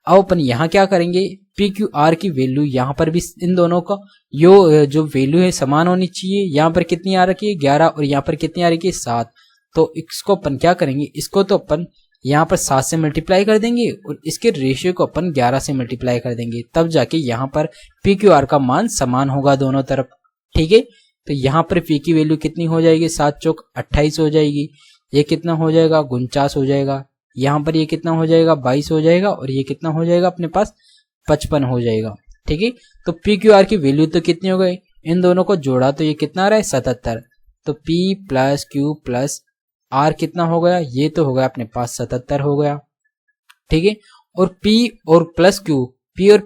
अब अपन यहाँ क्या करेंगे, पी क्यू आर की वैल्यू यहाँ पर भी इन दोनों का जो वैल्यू है समान होनी चाहिए। यहाँ पर कितनी आ रखी है 11 और यहाँ पर कितनी आ रखी है 7। तो इसको अपन क्या करेंगे, इसको तो अपन यहाँ पर 7 से मल्टीप्लाई कर देंगे और इसके रेशियो को अपन 11 से मल्टीप्लाई कर देंगे, तब जाके यहाँ पर पी क्यू आर का मान समान होगा दोनों तरफ, ठीक है। तो यहाँ पर पी की वैल्यू कितनी हो जाएगी, 7 चौक 28 हो जाएगी, ये कितना हो जाएगा 49 हो जाएगा, यहाँ पर ये कितना हो जाएगा 22 हो जाएगा और ये कितना हो जाएगा अपने पास 55 हो जाएगा, ठीक है। तो पी क्यू आर की वैल्यू तो कितनी हो गई, इन दोनों को जोड़ा तो ये कितना आ रहा है 77। तो P plus Q plus R कितना हो गया, ये तो हो गया अपने पास 77 हो गया, ठीक है। और P और प्लस क्यू, P और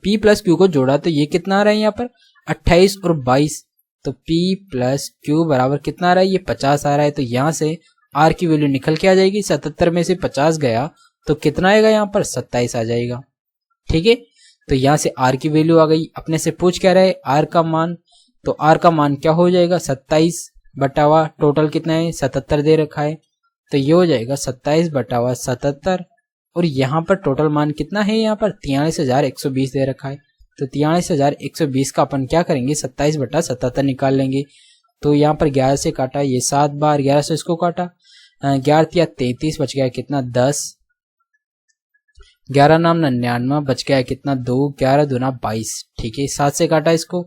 P प्लस क्यू को जोड़ा तो ये कितना आ रहा है यहाँ पर 28 और 22। तो P प्लस क्यू बराबर कितना आ रहा है, ये 50 आ रहा है। तो यहाँ से R की वैल्यू निकल के आ जाएगी, 77 में से 50 गया तो कितना आएगा यहाँ पर 27 आ जाएगा, ठीक है। तो यहाँ से R की वैल्यू आ गई। अपने से पूछ क्या रहा है R का मान, तो R का मान क्या हो जाएगा 27 बटावा टोटल कितना है 77 दे रखा है, तो ये हो जाएगा 27 बटावा 77 और यहाँ पर टोटल मान कितना है, यहाँ पर 43,120 दे रखा है। तो 43,120 का अपन क्या करेंगे 27 बटा 77 निकाल लेंगे। तो यहाँ पर 11 से काटा, ये 7 बार 11 से इसको काटा, 11 33 बच गया कितना 10, 11 नाम 99 बच गया कितना 2, 11 दूना 22, ठीक है। 7 से काटा इसको,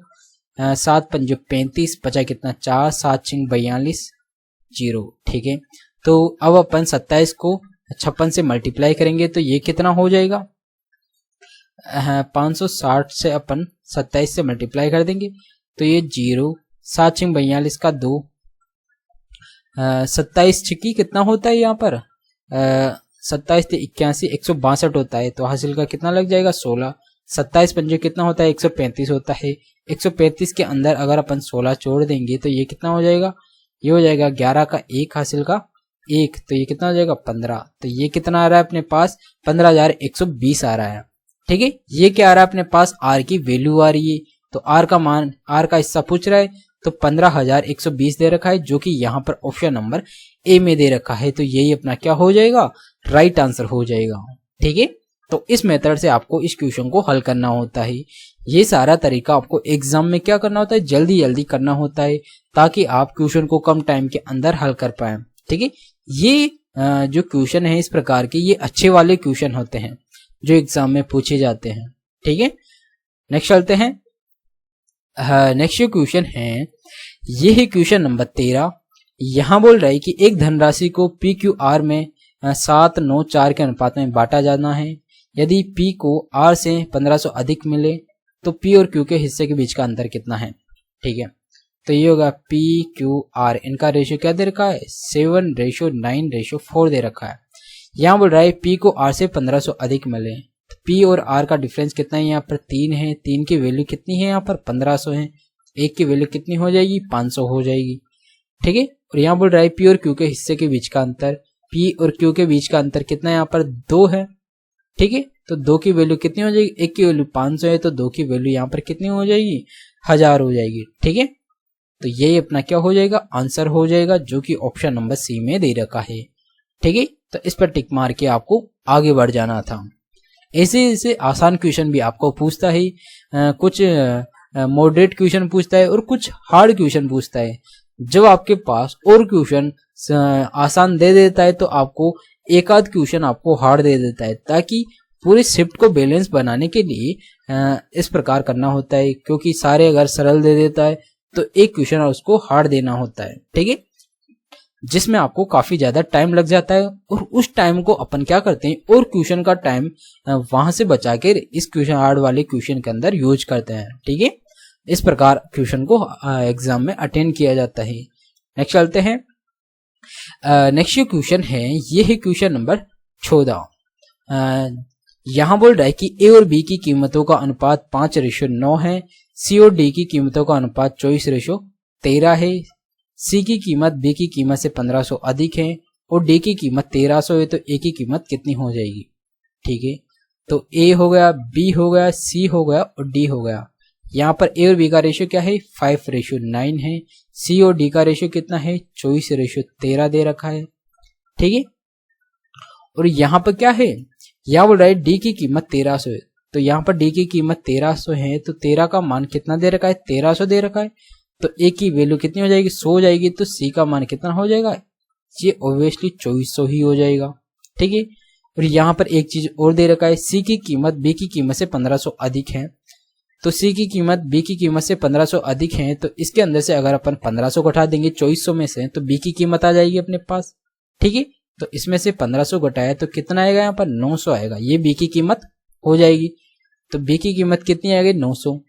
7 पंजो 35 बचा कितना 4, 7 छिंग 42 0, ठीक है। तो अब अपन 27 को 56 से मल्टीप्लाई करेंगे तो ये कितना हो जाएगा 560 से अपन 27 से मल्टीप्लाई कर देंगे तो ये 0, 7 छिंग 42 का 2, 27 छिकी कितना होता है यहाँ पर 27 से 81 162 होता है, तो हासिल का कितना लग जाएगा 16, 27 पंजे कितना होता है 135 होता है। 135 के अंदर अगर अपन 16 जोड़ देंगे तो ये कितना हो जाएगा, ये हो जाएगा 11 का 1 हासिल का 1, तो ये कितना हो जाएगा 15। तो ये कितना आ रहा है अपने पास 15,120 आ रहा है, ठीक है। ये क्या आ रहा है अपने पास R की वैल्यू आ रही है। तो R का मान, R का हिस्सा पूछ रहा है तो 15,120 दे रखा है जो कि यहाँ पर ऑप्शन नंबर ए में दे रखा है। तो यही अपना क्या हो जाएगा राइट आंसर हो जाएगा, ठीक है। तो इस मेथड से आपको इस क्वेश्चन को हल करना होता है। ये सारा तरीका आपको एग्जाम में क्या करना होता है, जल्दी जल्दी करना होता है ताकि आप क्वेश्चन को कम टाइम के अंदर हल कर पाए, ठीक है। ये जो क्वेश्चन है इस प्रकार के ये अच्छे वाले क्वेश्चन होते हैं जो एग्जाम में पूछे जाते हैं, ठीक है। नेक्स्ट चलते हैं। नेक्स्ट क्वेश्चन है ये है क्वेश्चन नंबर 13। यहाँ बोल रहा है कि एक धनराशि को पी क्यू आर में 7, 9, 4 के अनुपात में बांटा जाना है। यदि P को R से 1500 अधिक मिले तो P और Q के हिस्से के बीच का अंतर कितना है, ठीक है। तो ये होगा P Q R, इनका रेशियो क्या दे रखा है 7:9:4 दे रखा है। यहाँ बोल रहा है P को R से 1500 अधिक मिले, तो P और R का डिफरेंस कितना है, यहाँ पर 3 है, 3 की वैल्यू कितनी है यहाँ पर 1500 है, 1 की वैल्यू कितनी हो जाएगी 500 हो जाएगी, ठीक है। और यहाँ बोल रहा है P और Q के हिस्से के बीच का अंतर, P और Q के बीच का अंतर कितना है यहाँ पर 2 है, ठीक है। तो 2 की वैल्यू कितनी हो जाएगी, 1 की वैल्यू 500 है तो 2 की वैल्यू यहाँ पर कितनी हो जाएगी 1000 हो जाएगी, ठीक है। तो ये अपना क्या हो जाएगा आंसर हो जाएगा जो कि ऑप्शन नंबर सी में दे रखा है, ठीक है। तो इस पर टिक मार के आपको आगे बढ़ जाना था। ऐसे ऐसे आसान क्वेश्चन भी आपको पूछता है, कुछ मॉडरेट क्वेश्चन पूछता है और कुछ हार्ड क्वेश्चन पूछता है। जब आपके पास और क्वेश्चन आसान दे देता है तो आपको एक आध क्वेश्चन आपको हार्ड दे देता है, ताकि पूरे शिफ्ट को बैलेंस बनाने के लिए इस प्रकार करना होता है, क्योंकि सारे अगर सरल दे देता है तो एक क्वेश्चन उसको हार्ड देना होता है, ठीक है। जिसमें आपको काफी ज्यादा टाइम लग जाता है, और उस टाइम को अपन क्या करते हैं और क्वेश्चन का टाइम वहां से बचा के इस क्वेश्चन हार्ड वाले क्वेश्चन के अंदर यूज करते हैं। ठीक है, इस प्रकार क्वेश्चन को एग्जाम में अटेंड किया जाता है। नेक्स्ट चलते हैं। नेक्स्ट जो क्वेश्चन है ये है क्वेश्चन नंबर 14। यहां बोल रहा है कि ए और बी की कीमतों का अनुपात 5:9 है, सी और डी की कीमतों का अनुपात 24:13 है, सी की कीमत बी की कीमत से 1500 अधिक है और डी की कीमत 1300 है, तो ए की कीमत कितनी हो जाएगी। ठीक है, तो ए हो गया, बी हो गया, सी हो गया और डी हो गया। यहाँ पर ए और बी का रेशियो क्या है 5:9 है, सी और डी का रेशियो कितना है 24:13 दे रखा है। ठीक है, और यहाँ पर क्या है, यहाँ बोल रहा है डी की कीमत 1300 है, तो यहाँ पर डी की कीमत 1300 है, तो 13 का मान कितना दे रखा है 1300 दे रखा है, तो ए की वैल्यू कितनी हो जाएगी 100 हो जाएगी, तो सी का मान कितना हो जाएगा, ये ऑब्वियसली 2400 ही हो जाएगा। ठीक है, और यहाँ पर एक चीज और दे रखा है, सी की कीमत बी की कीमत से 1500 अधिक है, तो सी की कीमत बी की कीमत से 1500 अधिक है, तो इसके अंदर से अगर अपन 1500 घटा देंगे 2400 में से, तो बी की कीमत आ जाएगी अपने पास। ठीक है, तो इसमें से 1500 घटाया तो कितना आएगा, यहाँ पर 900 आएगा, ये बी की कीमत हो जाएगी। तो बी की कीमत कितनी आ गई 900,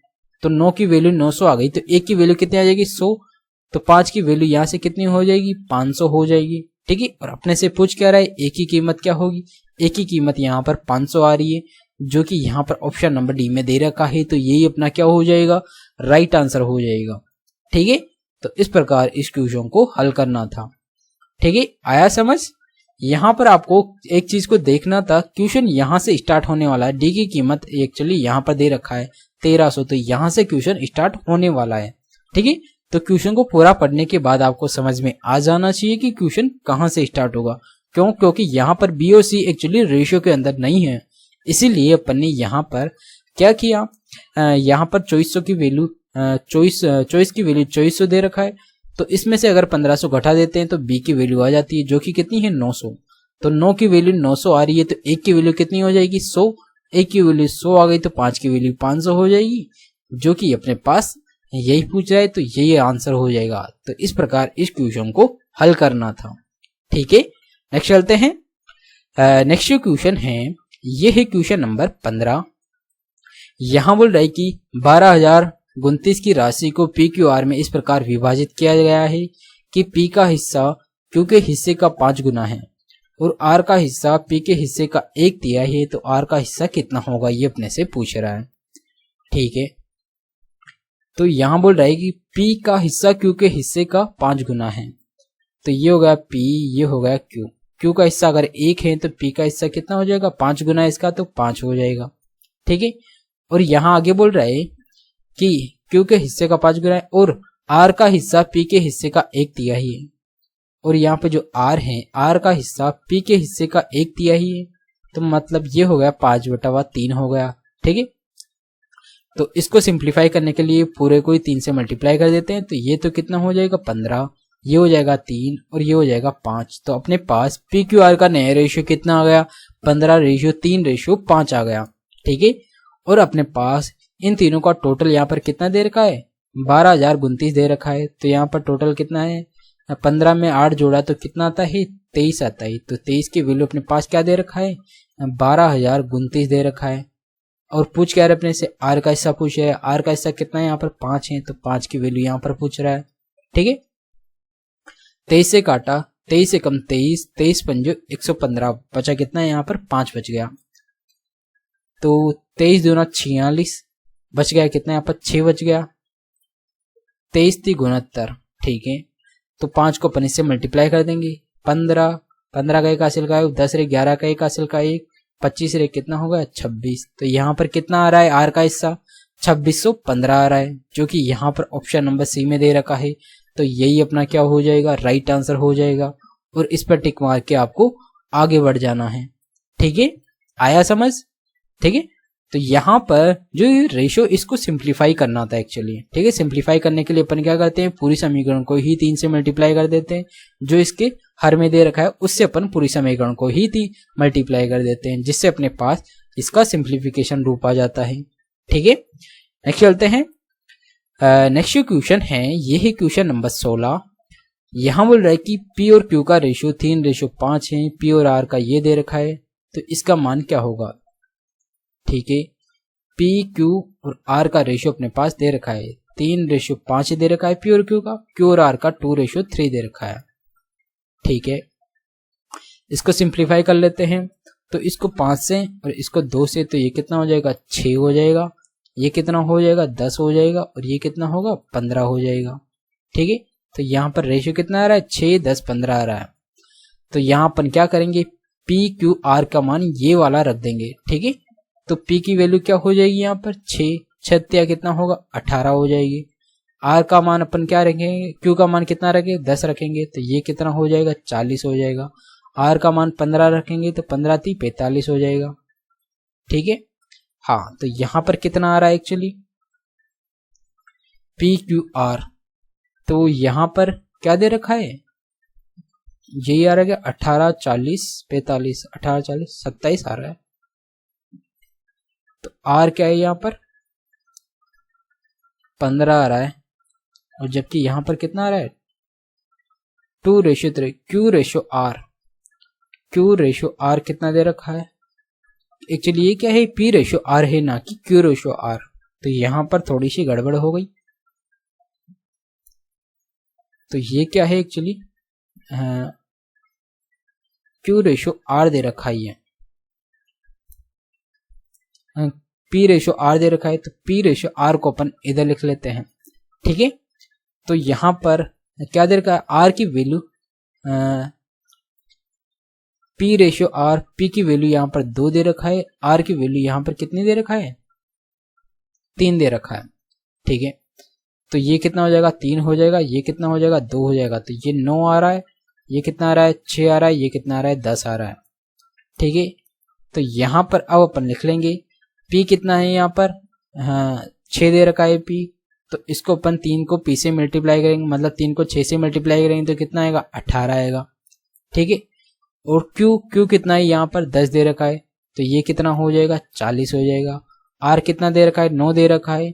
तो 9 की वैल्यू 900 आ गई, तो एक की वैल्यू कितनी आ जाएगी 100, तो 5 की वैल्यू यहाँ से कितनी हो जाएगी 500 हो जाएगी। ठीक है, और अपने से पूछ क्या रहा है ए की कीमत क्या होगी, ए की कीमत यहाँ पर 500 आ रही है, जो कि यहाँ पर ऑप्शन नंबर डी में दे रखा है, तो यही अपना क्या हो जाएगा राइट आंसर हो जाएगा। ठीक है, तो इस प्रकार इस क्वेश्चन को हल करना था। ठीक है, आया समझ। यहाँ पर आपको एक चीज को देखना था, क्वेश्चन यहाँ से स्टार्ट होने वाला है, डी की कीमत एक्चुअली यहाँ पर दे रखा है 1300, तो यहाँ से क्वेश्चन स्टार्ट होने वाला है। ठीक है, तो क्वेश्चन को पूरा पढ़ने के बाद आपको समझ में आ जाना चाहिए कि क्वेश्चन कहाँ से स्टार्ट होगा। क्यों, क्योंकि यहाँ पर बी और सी एक्चुअली रेशियो के अंदर नहीं है, इसीलिए अपन ने यहाँ पर क्या किया, यहाँ पर 2400 की वैल्यू 24 की वैल्यू 2400 दे रखा है, तो इसमें से अगर 1500 घटा देते हैं तो बी की वैल्यू आ जाती है, जो कि कितनी है 900, तो 9 की वैल्यू 900 आ रही है, तो एक की वैल्यू कितनी हो जाएगी 100, एक की वैल्यू 100 आ गई, तो 5 की वैल्यू 500 हो जाएगी, जो कि अपने पास यही पूछ रहा है, तो यही आंसर हो जाएगा। तो इस प्रकार इस क्वेश्चन को हल करना था। ठीक है, नेक्स्ट चलते हैं। नेक्स्ट जो क्वेश्चन है ये है क्वेश्चन नंबर 15। यहां बोल रहा है कि 12,029 की राशि को पी क्यू आर में इस प्रकार विभाजित किया गया है कि पी का हिस्सा क्यू के हिस्से का 5 गुना है और आर का हिस्सा पी के हिस्से का 1/3 है, तो आर का हिस्सा कितना होगा, ये अपने से पूछ रहा है। ठीक है, तो यहां बोल रहा है कि पी का हिस्सा क्यू के हिस्से का 5 गुना है, तो ये हो गया पी, ये हो गया क्यू। क्यू का हिस्सा अगर 1 है तो पी का हिस्सा कितना हो जाएगा 5 गुना इसका, तो 5 हो जाएगा। ठीक है, और यहां आगे बोल रहा है कि क्यू के हिस्से का 5 गुना है और आर का हिस्सा पी के हिस्से का 1/3 है, और यहाँ पे जो आर है आर का हिस्सा पी के हिस्से का 1/3 है, तो मतलब ये हो गया 5/3 हो गया। ठीक है, तो इसको सिंप्लीफाई करने के लिए पूरे को 3 से मल्टीप्लाई कर देते हैं, तो ये तो कितना हो जाएगा 15, ये हो जाएगा 3 और ये हो जाएगा 5, तो अपने पास पी क्यू आर का नया रेशियो कितना आ गया 15:3:5 आ गया। ठीक है, और अपने पास इन तीनों का टोटल यहाँ पर कितना दे रखा है 12,029 दे रखा है, तो यहाँ पर टोटल कितना है 15 में 8 जोड़ा तो कितना आता है 23 आता है, तो 23 की वैल्यू अपने पास क्या दे रखा है 12,029 दे रखा है। और पूछ क्या रहे अपने से आर का हिस्सा पूछ रहा है, आर का हिस्सा कितना है यहाँ पर 5 है, तो 5 की वैल्यू यहाँ पर पूछ रहा है। ठीक है, 23 से काटा 23 से कम 23, 23 पंजो 115, बचा कितना है यहाँ पर 5 बच गया, तो 23 दूना 46 बच गया, कितना यहाँ पर 6 बच गया, 23 × 69। ठीक है, तो 5 को अपन इससे मल्टीप्लाई कर देंगे, 15 का 1 हासिल का 10 रे 11 का 1 हासिल का 1, 25 रे कितना होगा 26, तो यहाँ पर कितना आ रहा है आर का हिस्सा 2615 आ रहा है, जो कि यहाँ पर ऑप्शन नंबर सी में दे रखा है, तो यही अपना क्या हो जाएगा राइट आंसर हो जाएगा, और इस पर टिक मार के आपको आगे बढ़ जाना है। ठीक है, आया समझ। ठीक है, तो यहाँ पर जो रेशियो इसको सिंप्लीफाई करना था एक्चुअली। ठीक है, सिंप्लीफाई करने के लिए अपन क्या करते हैं पूरी समीकरण को ही 3 से मल्टीप्लाई कर देते हैं, जो इसके हर में दे रखा है उससे अपन पूरी समीकरण को ही 3 मल्टीप्लाई कर देते हैं, जिससे अपने पास इसका सिंप्लीफिकेशन रूप आ जाता है। ठीक है, नेक्स्ट चलते हैं। नेक्स्ट क्वेश्चन है ये है क्वेश्चन नंबर 16। यहां बोल रहा है कि P और Q का रेशियो 3:5 है, P और R का ये दे रखा है, तो इसका मान क्या होगा। ठीक है, P Q और R का रेशियो अपने पास दे रखा है, 3:5 दे रखा है P और Q का, Q और R का 2:3 दे रखा है। ठीक है, इसको सिंप्लीफाई कर लेते हैं, तो इसको 5 से और इसको 2 से, तो ये कितना हो जाएगा 6 हो जाएगा, ये कितना हो जाएगा 10 हो जाएगा, और ये कितना होगा 15 हो जाएगा। ठीक है, तो यहाँ पर रेशियो कितना आ रहा है 6, 10, 15 आ रहा है। तो यहाँ अपन क्या करेंगे, P Q R का मान ये वाला रख देंगे। ठीक है, तो P की वैल्यू क्या हो जाएगी यहाँ पर 6, 6 कितना होगा 18 हो जाएगी। R का मान अपन क्या रखेंगे, Q का मान कितना रखेंगे 10 रखेंगे, तो ये कितना हो जाएगा 40 हो जाएगा। R का मान 15 रखेंगे तो 15 × 3 = 45 हो जाएगा। ठीक है, हाँ, तो यहां पर कितना आ रहा है एक्चुअली P Q R, तो यहां पर क्या दे रखा है, यही आ रहा है 18, 40, 45, 18, 40, 27 आ रहा है। तो R क्या है यहाँ पर 15 आ रहा है, और जबकि यहां पर कितना आ रहा है 2:3। Q R कितना दे रखा है, एक्चुअली ये क्या है P/R है ना कि Q/R, तो यहां पर थोड़ी सी गड़बड़ हो गई। तो ये क्या है एक्चुअली Q/R दे रखा है, P/R दे रखा है, तो P/R को अपन इधर लिख लेते हैं। ठीक है, तो यहां पर क्या दे रखा है, R की वैल्यू P/R, P की वैल्यू यहाँ पर 2 दे रखा है, R की वैल्यू यहाँ पर कितनी दे रखा है 3 दे रखा है। ठीक है, तो ये कितना हो जाएगा 3 हो जाएगा, ये कितना हो जाएगा 2 हो जाएगा, तो ये 9 आ रहा है, ये कितना आ रहा है 6 आ रहा है, ये कितना आ रहा है 10 आ रहा है। ठीक है, तो यहाँ पर अब अपन लिख लेंगे P कितना है यहाँ पर 6 दे रखा है P, तो इसको अपन 3 को P से मल्टीप्लाई करेंगे, मतलब 3 को 6 से मल्टीप्लाई करेंगे तो कितना आएगा 18 आएगा। ठीक है, और Q कितना है यहाँ पर 10 दे रखा है, तो ये कितना हो जाएगा 40 हो जाएगा। R कितना दे रखा है 9 दे रखा है,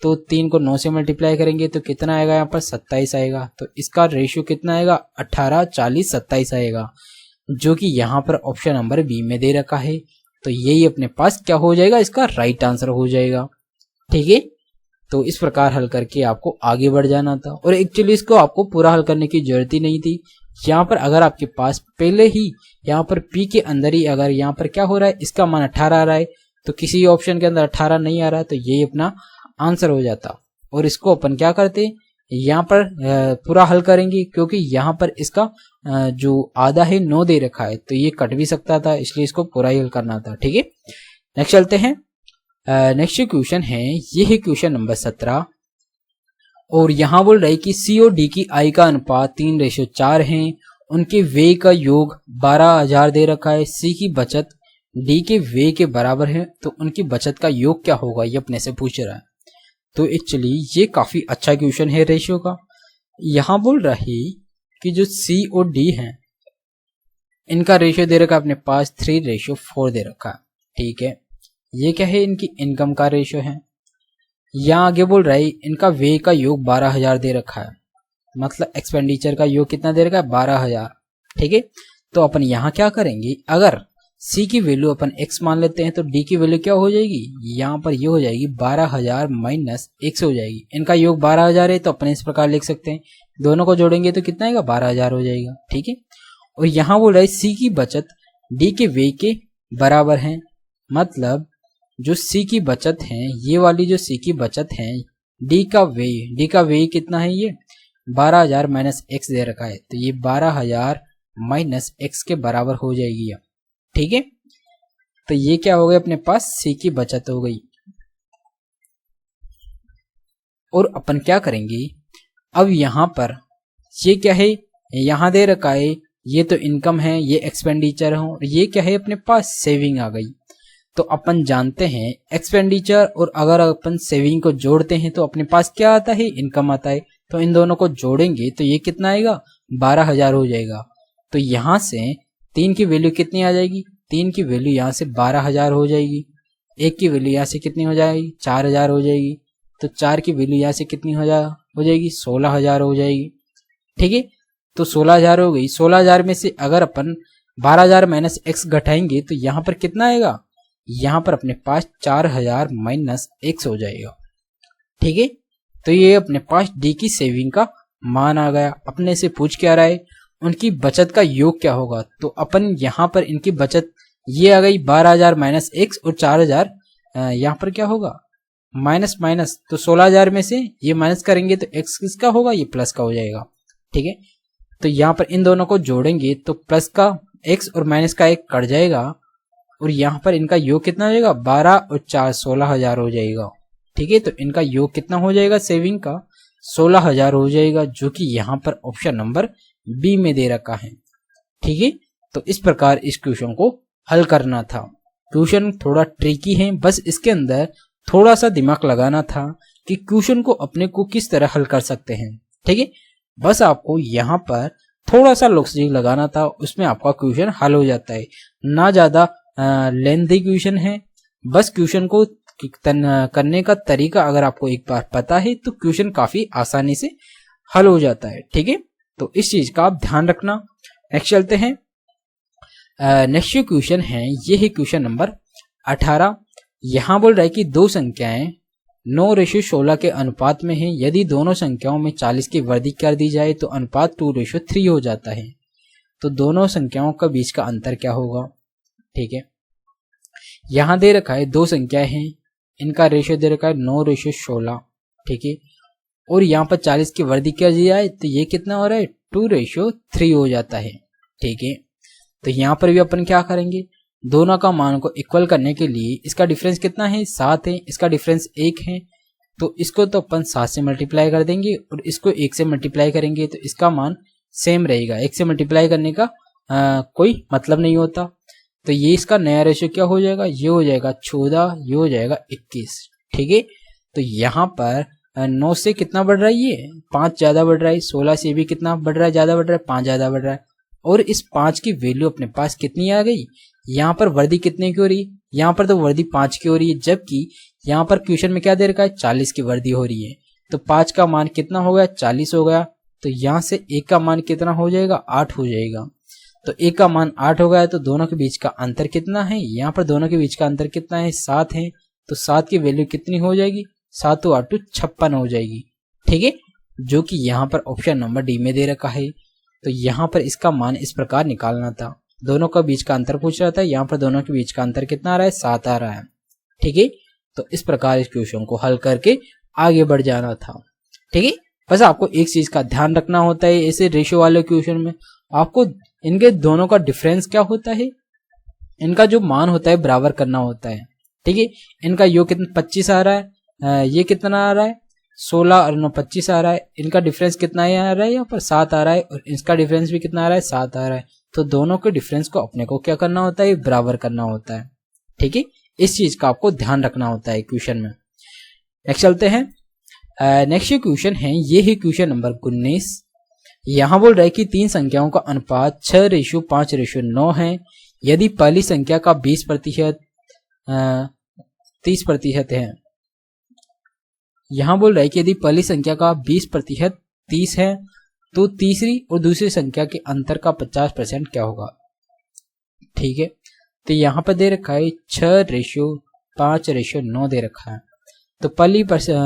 तो 3 को 9 से मल्टीप्लाई करेंगे तो कितना आएगा यहाँ पर 27 आएगा। तो इसका रेशियो कितना आएगा 18, 40, 27 आएगा, जो कि यहाँ पर ऑप्शन नंबर बी में दे रखा है। तो यही अपने पास क्या हो जाएगा, इसका राइट आंसर हो जाएगा। ठीक है, तो इस प्रकार हल करके आपको आगे बढ़ जाना था, और एक्चुअली इसको आपको पूरा हल करने की जरूरत ही नहीं थी। यहाँ पर अगर आपके पास पहले ही यहाँ पर P के अंदर ही अगर यहाँ पर क्या हो रहा है, इसका मान 18 आ रहा है, तो किसी ऑप्शन के अंदर 18 नहीं आ रहा है, तो यही अपना आंसर हो जाता। और इसको अपन क्या करते, यहाँ पर पूरा हल करेंगे, क्योंकि यहाँ पर इसका जो आधा है 9 दे रखा है, तो ये कट भी सकता था, इसलिए इसको पूरा ही हल करना था। ठीक है, नेक्स्ट चलते हैं। नेक्स्ट क्वेश्चन है, ये है क्वेश्चन नंबर 17, और यहाँ बोल रहे कि C और D की I का अनुपात 3:4 है, उनके व्यय का योग 12,000 दे रखा है, C की बचत D के व्यय के बराबर है, तो उनकी बचत का योग क्या होगा, ये अपने से पूछ रहा है। तो एक्चुअली ये काफी अच्छा क्वेश्चन है रेशियो का। यहाँ बोल रहा है कि जो C और D है इनका रेशियो दे रखा है अपने पास 3:4 दे रखा है। ठीक है, ये क्या है, इनकी इनकम का रेशियो है। यहाँ आगे बोल रहा है इनका व्यय का योग 12,000 दे रखा है, मतलब एक्सपेंडिचर का योग कितना दे रखा है 12,000। ठीक है, तो अपन यहाँ क्या करेंगे, अगर C की वैल्यू अपन x मान लेते हैं, तो D की वैल्यू क्या हो जाएगी, यहाँ पर ये हो जाएगी 12,000 माइनस x हो जाएगी। इनका योग 12,000 है, तो अपन इस प्रकार लिख सकते हैं, दोनों को जोड़ेंगे तो कितना आएगा 12,000 हो जाएगा। ठीक है, और यहाँ बोल रहा है C की बचत D के व्यय के बराबर है, मतलब जो C की बचत है, ये वाली जो C की बचत है, D का व्यय कितना है, ये 12,000 माइनस x दे रखा है, तो ये 12,000 माइनस x के बराबर हो जाएगी। ठीक है, तो ये क्या हो गया, अपने पास C की बचत हो गई। और अपन क्या करेंगे, अब यहाँ पर ये क्या है, यहाँ दे रखा है, ये तो इनकम है, ये एक्सपेंडिचर है, और ये क्या है, अपने पास सेविंग आ गई। तो अपन जानते हैं एक्सपेंडिचर और अगर अपन सेविंग को जोड़ते हैं तो अपने पास क्या आता है, इनकम आता है। तो इन दोनों को जोड़ेंगे तो ये कितना आएगा 12,000 हो जाएगा। तो यहाँ से 3 की वैल्यू कितनी आ जाएगी, 3 की वैल्यू यहाँ से 12,000 हो जाएगी, 1 की वैल्यू यहाँ से कितनी हो जाएगी 4,000 हो जाएगी, तो 4 की वैल्यू यहाँ से कितनी हो जाएगी 16,000 हो जाएगी। ठीक है, तो 16,000 हो गई। 16,000 में से अगर अपन 12,000 माइनस x घटाएंगे तो यहाँ पर कितना आएगा, यहाँ पर अपने पास 4,000 माइनस x हो जाएगा। ठीक है, तो ये अपने पास डी की सेविंग का मान आ गया। अपने से पूछ क्या रहा है, उनकी बचत का योग क्या होगा। तो अपन यहाँ पर इनकी बचत ये आ गई 12,000 माइनस x और 4,000 यहाँ पर क्या होगा माइनस माइनस, तो 16,000 में से ये माइनस करेंगे तो x किसका होगा, ये प्लस का हो जाएगा। ठीक है, तो यहाँ पर इन दोनों को जोड़ेंगे तो प्लस का x और माइनस का 1 कट जाएगा और यहाँ पर इनका योग कितना हो जाएगा, 12 और 4 16,000 हो जाएगा। ठीक है, तो इनका योग कितना हो जाएगा सेविंग का, 16,000 हो जाएगा, जो कि यहाँ पर ऑप्शन नंबर बी में दे रखा है। ठीक है, तो इस प्रकार इस क्वेश्चन को हल करना था। क्वेश्चन थोड़ा ट्रिकी है, बस इसके अंदर थोड़ा सा दिमाग लगाना था कि क्वेश्चन को अपने को किस तरह हल कर सकते हैं। ठीक है, बस आपको यहाँ पर थोड़ा सा लॉजिक लगाना था, उसमें आपका क्वेश्चन हल हो जाता है। ना ज्यादा लेंथी क्वेश्चन है, बस क्वेश्चन को करने का तरीका अगर आपको एक बार पता है तो क्वेश्चन काफी आसानी से हल हो जाता है। ठीक है, तो इस चीज का आप ध्यान रखना। नेक्स्ट चलते हैं। नेक्स्ट जो क्वेश्चन है ये है क्वेश्चन नंबर 18। यहाँ बोल रहा है कि दो संख्याएं 9:16 के अनुपात में है। यदि दोनों संख्याओं में 40 की वृद्धि कर दी जाए तो अनुपात 2:3 हो जाता है। तो दोनों संख्याओं का बीच का अंतर क्या होगा। ठीक है, यहाँ दे रखा है दो संख्याएं हैं, इनका रेशियो दे रखा है 9:16। ठीक है, और यहाँ पर 40 की वृद्धि कर दी जाए तो ये कितना हो रहा है, 2:3 हो जाता है। ठीक है, तो यहाँ पर भी अपन क्या करेंगे, दोनों का मान को इक्वल करने के लिए इसका डिफरेंस कितना है, 7 है, इसका डिफरेंस 1 है, तो इसको तो अपन 7 से मल्टीप्लाई कर देंगे और इसको 1 से मल्टीप्लाई करेंगे तो इसका मान सेम रहेगा। 1 से मल्टीप्लाई करने का कोई मतलब नहीं होता। तो ये इसका नया रेशियो क्या हो जाएगा, ये हो जाएगा 14, ये हो जाएगा 21। ठीक है, तो यहाँ पर 9 से कितना बढ़ रहा है, ये 5 ज्यादा बढ़ रहा है। 16 से भी कितना बढ़ रहा है, ज्यादा बढ़ रहा है, 5 ज्यादा बढ़ रहा है। और इस 5 की वैल्यू अपने पास कितनी आ गई, यहाँ पर वृद्धि कितने की हो रही है, यहाँ पर तो वृद्धि 5 की हो रही है, जबकि यहाँ पर क्वेश्चन में क्या दे रखा है, 40 की वृद्धि हो रही है। तो 5 का मान कितना हो गया, 40 हो गया। तो यहाँ से 1 का मान कितना हो जाएगा, 8 हो जाएगा। तो 1 का मान 8 हो गया, तो दोनों के बीच का अंतर कितना है, यहाँ पर दोनों के बीच का अंतर कितना है, 7 है। तो 7 की वैल्यू कितनी हो जाएगी, 7 × 8 = 56 हो जाएगी। ठीक है, जो कि यहाँ पर ऑप्शन नंबर डी में दे रखा है। तो यहाँ पर इसका मान इस प्रकार निकालना था। दोनों का बीच का अंतर पूछ रहा था, यहाँ पर दोनों के बीच का अंतर कितना आ रहा है, 7 आ रहा है। ठीक है, तो इस प्रकार इस क्वेश्चन को हल करके आगे बढ़ जाना था। ठीक है, बस आपको एक चीज का ध्यान रखना होता है, ऐसे रेशियो वाले क्वेश्चन में आपको इनके दोनों का डिफरेंस क्या होता है, इनका जो मान होता है बराबर करना होता है। ठीक है, इनका योग कितना 25 आ रहा है, ये कितना आ रहा है 16 और 9 25 आ रहा है। इनका डिफरेंस कितना आ रहा है, यहाँ पर 7 आ रहा है, और इसका डिफरेंस भी कितना आ रहा है, 7 आ रहा है। तो दोनों के डिफरेंस को अपने को क्या करना होता है, बराबर करना होता है। ठीक है, इस चीज का आपको ध्यान रखना होता है क्वेश्चन में। नेक्स्ट चलते हैं। नेक्स्ट क्वेश्चन है, ये है क्वेश्चन नंबर 19। यहाँ बोल रहा है कि 3 संख्याओं का अनुपात 6:5:9 है। यदि पहली संख्या का 20% 30% है। यहाँ बोल रहा है कि यदि पहली संख्या का 20% 30 है तो तीसरी और दूसरी संख्या के अंतर का 50% क्या होगा। ठीक है, तो यहाँ पर दे रखा है 6:5:9 दे रखा है। तो पहली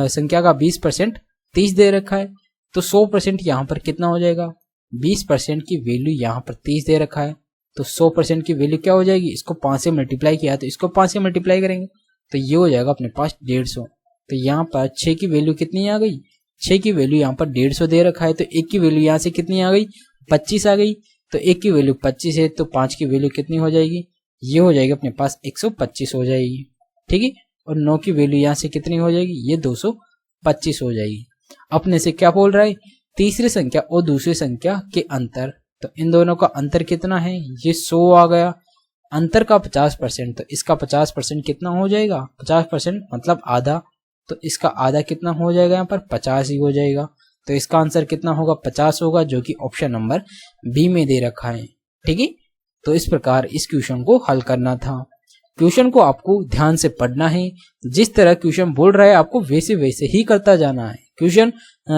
संख्या का 20% 30 दे रखा है, तो 100% यहाँ पर कितना हो जाएगा, 20% की वैल्यू यहाँ पर 30 दे रखा है, तो 100% की वैल्यू क्या हो जाएगी, इसको 5 से मल्टीप्लाई किया तो इसको 5 से मल्टीप्लाई करेंगे तो ये हो जाएगा अपने पास 150। तो यहाँ पर 6 की वैल्यू कितनी आ गई, 6 की वैल्यू यहाँ पर 150 दे रखा है, तो 1 की वैल्यू यहाँ से कितनी आ गई, 25 आ गई। तो 1 की वैल्यू 25 है, तो 5 की वैल्यू कितनी हो जाएगी, ये हो जाएगी अपने पास 125 हो जाएगी। ठीक है, और 9 की वैल्यू यहाँ से कितनी हो जाएगी, ये 225 हो जाएगी। अपने से क्या बोल रहा है, तीसरी संख्या और दूसरी संख्या के अंतर, तो इन दोनों का अंतर कितना है, ये 100 आ गया। अंतर का 50%, तो इसका 50% कितना हो जाएगा, 50% मतलब आधा, तो इसका आधा कितना हो जाएगा, यहाँ पर 50 ही हो जाएगा। तो इसका आंसर कितना होगा, 50 होगा, जो कि ऑप्शन नंबर बी में दे रखा है। ठीक है, तो इस प्रकार इस क्वेश्चन को हल करना था। क्वेश्चन को आपको ध्यान से पढ़ना है, जिस तरह क्वेश्चन बोल रहा है आपको वैसे वैसे ही करता जाना है। क्वेश्चन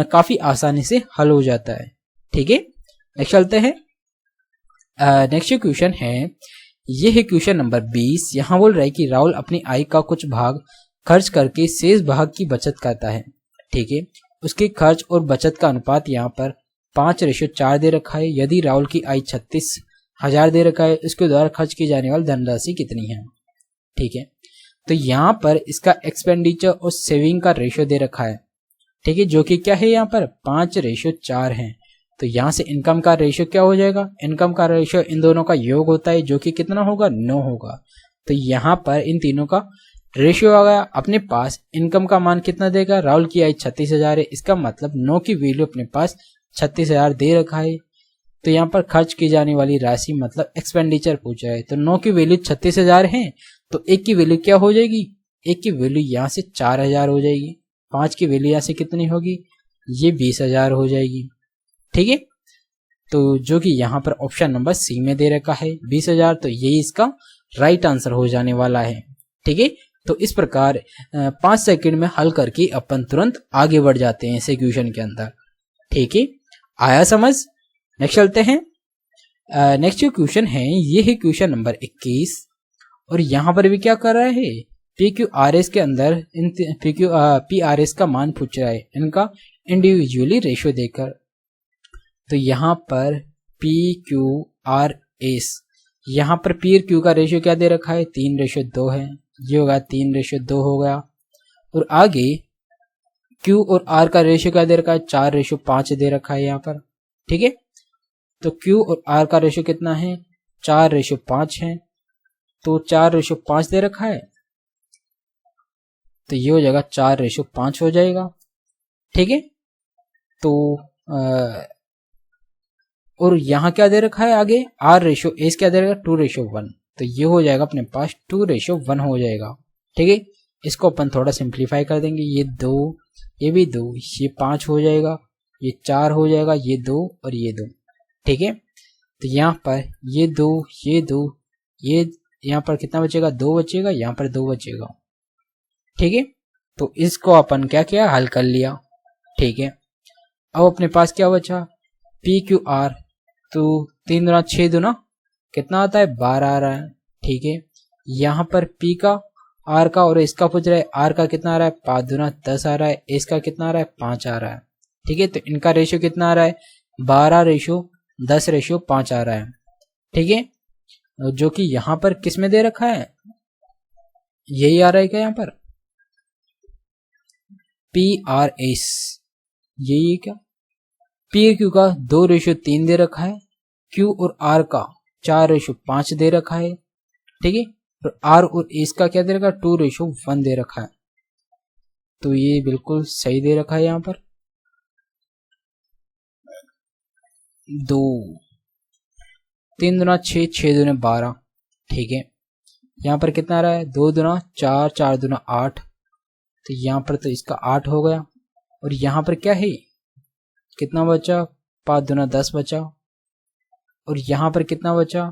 काफी आसानी से हल हो जाता है। ठीक है, नेक्स्ट चलते हैं। नेक्स्ट क्वेश्चन है, ये है क्वेश्चन नंबर 20। यहाँ बोल रहा है कि राहुल अपनी आय का कुछ भाग खर्च करके शेष भाग की बचत करता है। ठीक है, उसके खर्च और बचत का अनुपात यहाँ पर 5:4 दे रखा है। यदि राहुल की आय 36,000 दे रखा है, उसके द्वारा खर्च की जाने वाली धनराशि कितनी है। ठीक है, तो यहाँ पर इसका एक्सपेंडिचर और सेविंग का रेशियो दे रखा है। ठीक है, जो कि क्या है यहाँ पर 5:4 है। तो यहाँ से इनकम का रेशियो क्या हो जाएगा, इनकम का रेशियो इन दोनों का योग होता है, जो कि कितना होगा, 9 होगा। तो यहाँ पर इन तीनों का रेशियो आ गया। अपने पास इनकम का मान कितना देगा, राहुल की आय 36,000 है, इसका मतलब 9 की वैल्यू अपने पास 36,000 दे रखा है। तो यहाँ पर खर्च की जाने वाली राशि मतलब एक्सपेंडिचर पूछा है, तो 9 की वैल्यू 36,000 है, तो 1 की वैल्यू क्या हो जाएगी, 1 की वैल्यू यहाँ से 4,000 हो जाएगी। 5 की वैल्यू यहाँ से कितनी होगी, ये 20,000 हो जाएगी। ठीक है, तो जो कि यहाँ पर ऑप्शन नंबर सी में दे रखा है 20,000, तो यही इसका राइट आंसर हो जाने वाला है। ठीक है, तो इस प्रकार 5 सेकंड में हल करके अपन तुरंत आगे बढ़ जाते हैं इस क्वेश्चन के अंदर। ठीक है, आया समझ। नेक्स्ट चलते हैं। नेक्स्ट क्वेश्चन है, ये है क्वेश्चन नंबर 21 और यहाँ पर भी क्या कर रहा है, PQRS के अंदर इन PRS का मान पूछ रहा है, इनका इंडिविजुअली रेशियो देकर। तो यहाँ पर PQRS, यहाँ पर P और Q का रेशियो क्या दे रखा है, 3:2 है, ये होगा 3:2 हो गया। और आगे Q और R का रेशियो क्या दे रखा है, 4:5 दे रखा है यहाँ पर। ठीक है, तो Q और R का रेशियो कितना है, 4:5 है, तो 4:5 दे रखा है, तो ये हो जाएगा 4:5 हो जाएगा। ठीक है, तो और यहाँ क्या दे रखा है आगे, R:S क्या दे रखा है, 2:1, तो ये हो जाएगा अपने पास 2:1 हो जाएगा। ठीक है, इसको अपन थोड़ा सिंप्लीफाई कर देंगे, ये 2, ये भी 2, ये 5 हो जाएगा, ये 4 हो जाएगा, ये 2 और ये 2। ठीक है, तो यहाँ पर ये 2, ये 2, ये यहाँ पर कितना बचेगा, 2 बचेगा, यहाँ पर 2 बचेगा। ठीक है, तो इसको अपन क्या किया, हल कर लिया। ठीक है, अब अपने पास क्या बचा, PQR, तो 3 दूना 6 दूना कितना आता है, 12 आ रहा है। ठीक है, यहाँ पर P का, R का और इसका पूछ रहा है, R का कितना आ रहा है, 5 दूना 10 आ रहा है, S का कितना आ रहा है, 5 आ रहा है। ठीक है, तो इनका रेशियो कितना आ रहा है, 12:10:5 आ रहा है। ठीक है, जो कि यहाँ पर किस में दे रखा है, यही आ रहा है क्या यहाँ पर, PRS, यही है क्या। P और Q का 2:3 दे रखा है, Q और R का 4:5 दे रखा है। ठीक है, तो R और S का क्या दे रखा है, 2:1 दे रखा है, तो ये बिल्कुल सही दे रखा है यहाँ पर। 2, 3 दूना 6, 6 दूना 12। ठीक है, यहाँ पर कितना आ रहा है, 2 दूना 4, 4 दूना 8, तो यहाँ पर तो इसका 8 हो गया। और यहाँ पर क्या है, कितना बचा, 5 दूना 10 बचा। और यहाँ पर कितना बचा,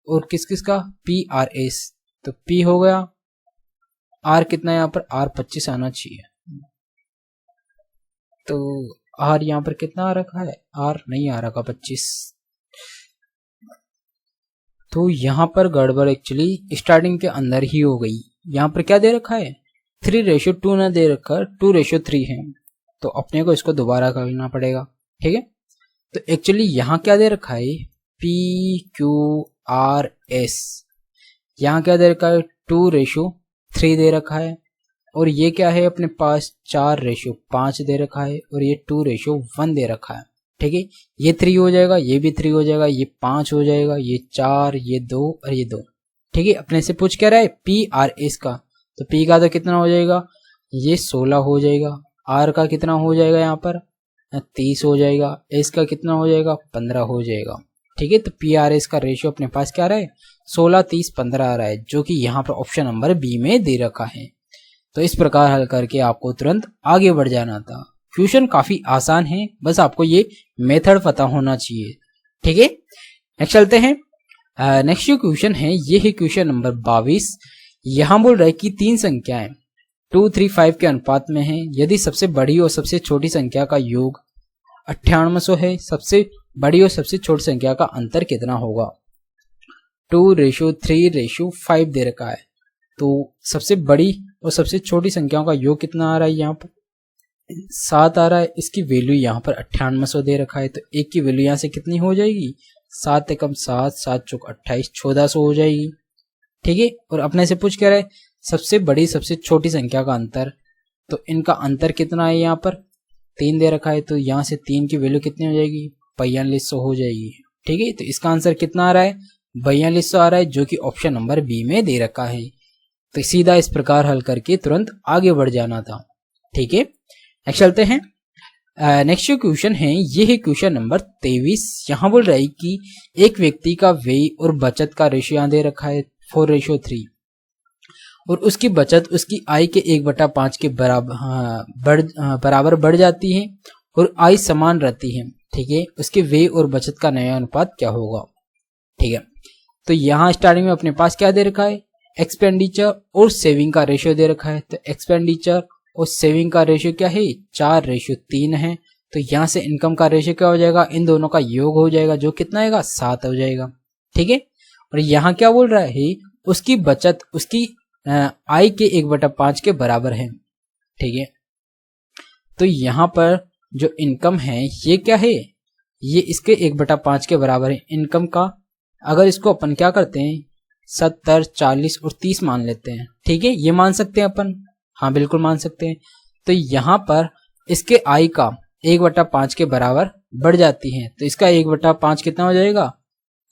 और किस किस का, PRS, तो P हो गया, R कितना है यहाँ पर, R 25 आना चाहिए, तो R यहाँ पर कितना आ रखा है, R नहीं आ रखा 25, तो यहाँ पर गड़बड़ एक्चुअली स्टार्टिंग के अंदर ही हो गई। यहाँ पर क्या दे रखा है, 3:2 ना दे रखा, 2:3 है, तो अपने को इसको दोबारा करना पड़ेगा। ठीक है, तो एक्चुअली यहाँ क्या दे रखा है, PQRS, यहाँ क्या दे रखा है, 2:3 दे रखा है। और ये क्या है अपने पास, 4:5 दे रखा है, और ये 2:1 दे रखा है। ठीक है, ये 3 हो जाएगा, ये भी 3 हो जाएगा, ये 5 हो जाएगा, ये 4, ये 2 और ये 2। ठीक है, अपने से पूछ क्या रहा है, PRS का, तो P का तो कितना हो जाएगा, ये 16 हो जाएगा। R का कितना हो जाएगा यहाँ पर, 30 हो जाएगा। S का कितना हो जाएगा, 15 हो जाएगा। ठीक है, तो PRS का रेशियो अपने पास क्या रहा है, 16, 30, 15 आ रहा है, जो कि यहाँ पर ऑप्शन नंबर B में दे रखा है। तो इस प्रकार हल करके आपको तुरंत आगे बढ़ जाना था। क्वेश्चन काफी आसान है, बस आपको ये मेथड पता होना चाहिए। ठीक है, नेक्स्ट चलते हैं। नेक्स्ट जो क्वेश्चन है, ये है क्वेश्चन नंबर 22। यहाँ बोल रहा है कि 3 संख्याएं 2, 3, 5 के अनुपात में है। यदि सबसे बड़ी और सबसे छोटी संख्या का योग 9800 है। सबसे बड़ी और सबसे छोटी संख्या का अंतर कितना होगा? 2:3:5 दे रखा है। तो सबसे बड़ी और सबसे छोटी संख्याओं का योग कितना आ रहा है? यहाँ पर 7 आ रहा है। इसकी वैल्यू यहाँ पर 9800 दे रखा है। तो एक की वैल्यू यहाँ से कितनी हो जाएगी? 7 एकम 7, 7 चौक 28, 1400 हो जाएगी। ठीक है। और अपने से पूछ क्या रहा है? सबसे बड़ी सबसे छोटी संख्या का अंतर। तो इनका अंतर कितना है? यहाँ पर 3 दे रखा है। तो यहाँ से 3 की वैल्यू कितनी हो जाएगी? 4200 हो जाएगी। ठीक है। तो इसका आंसर कितना आ रहा है? 4200 आ रहा है, जो कि ऑप्शन नंबर बी में दे रखा है। तो सीधा इस प्रकार हल करके तुरंत आगे बढ़ जाना था। ठीक है। नेक्स्ट चलते हैं। नेक्स्ट जो क्वेश्चन है ये है क्वेश्चन नंबर 23। यहाँ बोल रहा है कि एक व्यक्ति का व्यय और बचत का रेशियो यहाँ दे रखा है 4:3 और उसकी बचत उसकी आय के 1/5 के बराबर बढ़ जाती है और आय समान रहती है। ठीक है। उसके व्यय और बचत का नया अनुपात क्या होगा? ठीक है। तो यहाँ स्टार्टिंग में अपने पास क्या दे रखा है? एक्सपेंडिचर और सेविंग का रेशियो दे रखा है। तो एक्सपेंडिचर और सेविंग का रेशियो क्या है? 4:3 है। तो यहाँ से इनकम का रेशियो क्या हो जाएगा? इन दोनों का योग हो जाएगा, जो कितना आएगा? 7 हो जाएगा। ठीक है। और यहाँ क्या बोल रहा है? उसकी बचत उसकी आय के 1/5 के बराबर है। ठीक है। तो यहाँ पर जो इनकम है ये क्या है? ये इसके 1/5 के बराबर है इनकम का। अगर इसको अपन क्या करते हैं? 70, 40 और 30 मान लेते हैं। ठीक है। ये मान सकते हैं अपन? हाँ बिल्कुल मान सकते हैं। तो यहाँ पर इसके आय का 1/5 के बराबर बढ़ जाती है। तो इसका 1/5 कितना हो जाएगा?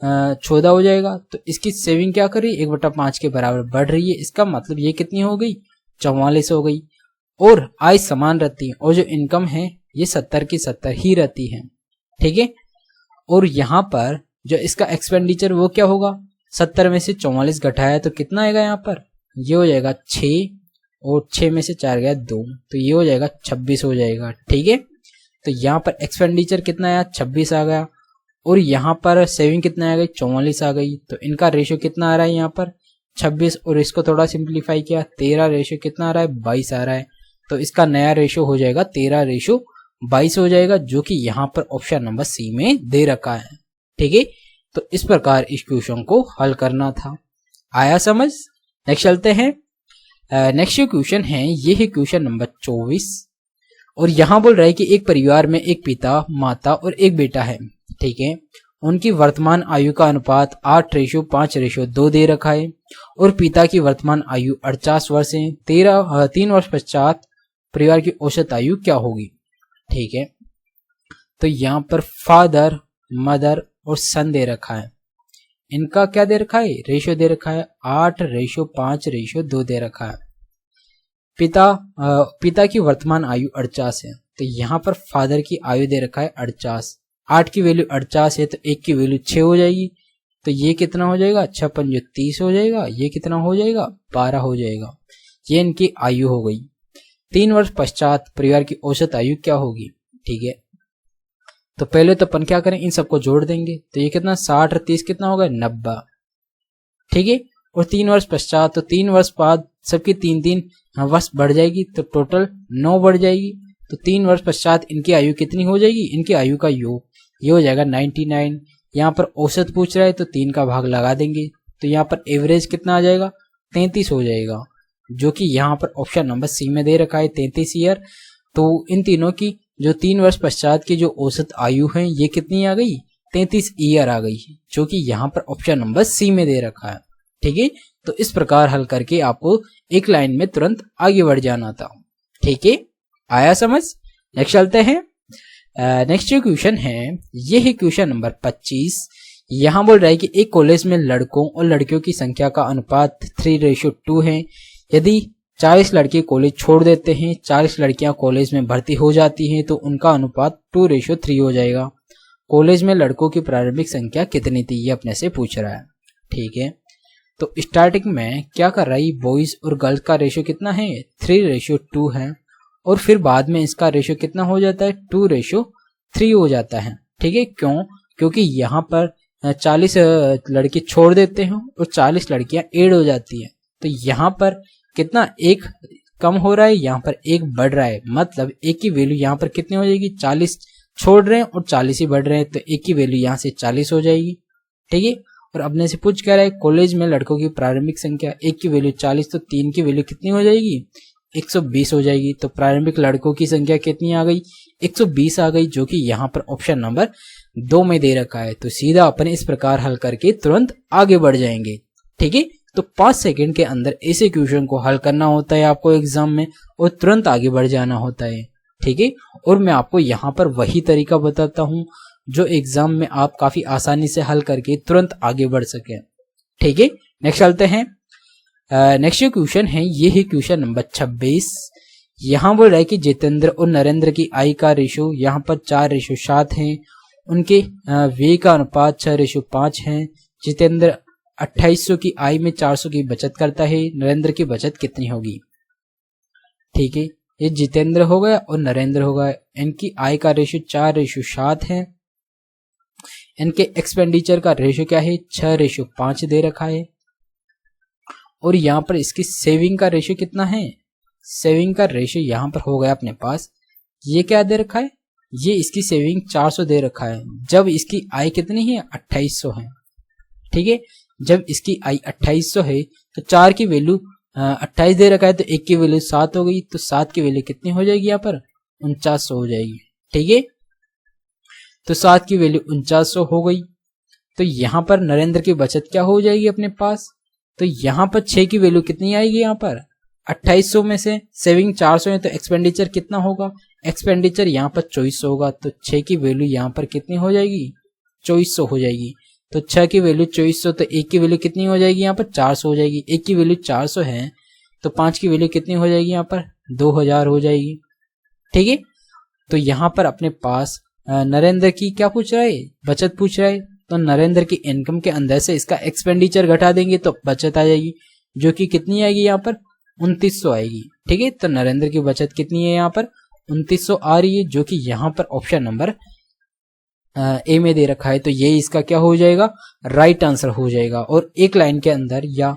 14 हो जाएगा। तो इसकी सेविंग क्या करी? 1/5 के बराबर बढ़ रही है। इसका मतलब ये कितनी हो गई? 44 हो गई। और आय समान रहती है और जो इनकम है ये 70 की 70 ही रहती है। ठीक है। और यहाँ पर जो इसका एक्सपेंडिचर वो क्या होगा? 70 में से 44 घटाया तो कितना आएगा? यहाँ पर ये हो जाएगा 6 और 6 में से 4 गया 2, तो ये हो जाएगा 26 हो जाएगा। ठीक है। तो यहाँ पर एक्सपेंडिचर कितना आया? 26 आ गया। और यहाँ पर सेविंग कितना आ गई? 44 आ गई। तो इनका रेशियो कितना आ रहा है? यहाँ पर 26 और इसको थोड़ा सिंप्लीफाई किया 13, रेशियो कितना आ रहा है? 22 आ रहा है। तो इसका नया रेशियो हो जाएगा 13:22 हो जाएगा, जो कि यहाँ पर ऑप्शन नंबर सी में दे रखा है। ठीक है। तो इस प्रकार इस क्वेश्चन को हल करना था। आया समझ? नेक्स्ट चलते हैं। नेक्स्ट जो क्वेश्चन है ये है क्वेश्चन नंबर 24 और यहाँ बोल रहा है कि एक परिवार में एक पिता, माता और एक बेटा है। ठीक है। उनकी वर्तमान आयु का अनुपात 8:5:2 दे रखा है और पिता की वर्तमान आयु 48 वर्ष है। 3 वर्ष पश्चात परिवार की औसत आयु क्या होगी? ठीक है। तो यहाँ पर फादर, मदर और सन दे रखा है। इनका क्या दे रखा है? रेशियो दे रखा है 8:5:2 दे रखा है। पिता की वर्तमान आयु 48 है। तो यहाँ पर फादर की आयु दे रखा है 48। 8 की वैल्यू 48 है तो 1 की वैल्यू 6 हो जाएगी। तो ये कितना हो जाएगा? 6 पंजे 30 हो जाएगा। ये कितना हो जाएगा? 12 हो जाएगा। ये इनकी आयु हो गई। 3 वर्ष पश्चात परिवार की औसत आयु क्या होगी? ठीक है। तो पहले तो अपन क्या करें? इन सबको जोड़ देंगे। तो ये कितना? 60 और 30 कितना होगा? 90। ठीक है। और 3 वर्ष पश्चात, तो 3 वर्ष बाद सबकी 3-3 वर्ष बढ़ जाएगी, तो टोटल 9 बढ़ जाएगी। तो 3 वर्ष पश्चात इनकी आयु कितनी हो जाएगी? इनकी आयु का योग ये हो जाएगा 99। यहाँ पर औसत पूछ रहा है तो 3 का भाग लगा देंगे। तो यहाँ पर एवरेज कितना आ जाएगा? 33 हो जाएगा, जो कि यहाँ पर ऑप्शन नंबर सी में दे रखा है 33 ईयर। तो इन तीनों की जो 3 वर्ष पश्चात की जो औसत आयु है ये कितनी आ गई? 33 ईयर आ गई, जो कि यहाँ पर ऑप्शन नंबर सी में दे रखा है। ठीक है। तो इस प्रकार हल करके आपको एक लाइन में तुरंत आगे बढ़ जाना था। ठीक है। आया समझ? नेक्स्ट चलते हैं। नेक्स्ट जो क्वेश्चन है ये है क्वेश्चन नंबर 25। यहाँ बोल रहा है कि एक कॉलेज में लड़कों और लड़कियों की संख्या का अनुपात 3:2 है। यदि 40 लड़के कॉलेज छोड़ देते हैं, 40 लड़कियां कॉलेज में भर्ती हो जाती हैं, तो उनका अनुपात 2:3 हो जाएगा। कॉलेज में लड़कों की प्रारंभिक संख्या कितनी थी? ये अपने से पूछ रहा है। ठीक है। तो स्टार्टिंग में क्या कर रहा है? बॉयज और गर्ल्स का रेशियो कितना है? 3:2 है। और फिर बाद में इसका रेशियो कितना हो जाता है? 2:3 हो जाता है। ठीक है। क्यों? क्योंकि यहाँ पर 40 लड़के छोड़ देते हैं और 40 लड़कियां ऐड हो जाती है। तो यहाँ पर कितना? 1 कम हो रहा है, यहाँ पर 1 बढ़ रहा है। मतलब 1 की वैल्यू यहाँ पर कितनी हो जाएगी? 40 छोड़ रहे हैं और 40 ही बढ़ रहे हैं, तो ए की वैल्यू यहाँ से 40 हो जाएगी। ठीक है, और अपने से पूछ क्या रहा है, कॉलेज में लड़कों की प्रारंभिक संख्या, एक की वैल्यू 40, तो 3 की वैल्यू कितनी हो जाएगी, 120 हो जाएगी। तो प्रारंभिक लड़कों की संख्या कितनी आ गई, 120 आ गई, जो कि यहाँ पर ऑप्शन नंबर 2 में दे रखा है। तो सीधा अपन इस प्रकार हल करके तुरंत आगे बढ़ जाएंगे। ठीक है, तो 5 सेकंड के अंदर ऐसे क्वेश्चन को हल करना होता है आपको एग्जाम में, और तुरंत आगे बढ़ जाना होता है। ठीक है, और मैं आपको यहाँ पर वही तरीका बताता हूँ जो एग्जाम में आप काफी आसानी से हल करके तुरंत आगे बढ़ सके। ठीक है, नेक्स्ट चलते हैं। नेक्स्ट क्वेश्चन है, ये है क्वेश्चन नंबर 26। यहाँ बोल रहा है कि जितेंद्र और नरेंद्र की आय का रेशो यहाँ पर 4:7 है। उनके व्यय का अनुपात 6:5 है। जितेंद्र 2800 की आय में 400 की बचत करता है, नरेंद्र की बचत कितनी होगी। ठीक है, ये जितेंद्र हो गया और नरेंद्र हो गया। इनकी आय का रेशो 4:7 है। इनके एक्सपेंडिचर का रेशो क्या है, 6:5 दे रखा है। और यहाँ पर इसकी सेविंग का रेशो कितना है, सेविंग का रेशो यहाँ पर हो गया अपने पास, ये क्या दे रखा है, ये इसकी सेविंग 400 दे रखा है। जब इसकी आय कितनी है, 2800 है। ठीक है, जब इसकी आय 2800 है तो 4 की वैल्यू 28 दे रखा है, तो 1 की वैल्यू 7 हो गई, तो 7 की वैल्यू कितनी हो जाएगी यहाँ पर, 4900 हो जाएगी। ठीक है, तो 7 की वैल्यू 4900 हो गई। तो यहाँ पर नरेंद्र की बचत क्या हो जाएगी अपने पास, तो यहाँ पर 6 की वैल्यू कितनी आएगी, यहाँ पर 2800 में से सेविंग 400 है, तो एक्सपेंडिचर कितना होगा, एक्सपेंडिचर यहाँ पर 2400 होगा। तो 6 की वैल्यू यहाँ पर कितनी हो जाएगी, 2400 हो जाएगी। तो 6 की वैल्यू 2400, तो 1 की वैल्यू कितनी हो जाएगी, यहाँ पर 400 हो जाएगी। 1 की वैल्यू 400 है, तो 5 की वैल्यू कितनी हो जाएगी, यहाँ पर 2000 हो जाएगी। ठीक है, तो यहाँ पर अपने पास नरेंद्र की क्या पूछ रहा है, बचत पूछ रहा है। तो नरेंद्र की इनकम के अंदर से इसका एक्सपेंडिचर घटा देंगे तो बचत आ जाएगी, जो कि कितनी आएगी, यहाँ पर 2900 आएगी। ठीक है, तो नरेंद्र की बचत कितनी है, यहाँ पर 2900 आ रही है, जो कि यहाँ पर ऑप्शन नंबर ए में दे रखा है। तो ये इसका क्या हो जाएगा, राइट आंसर हो जाएगा। और एक लाइन के अंदर या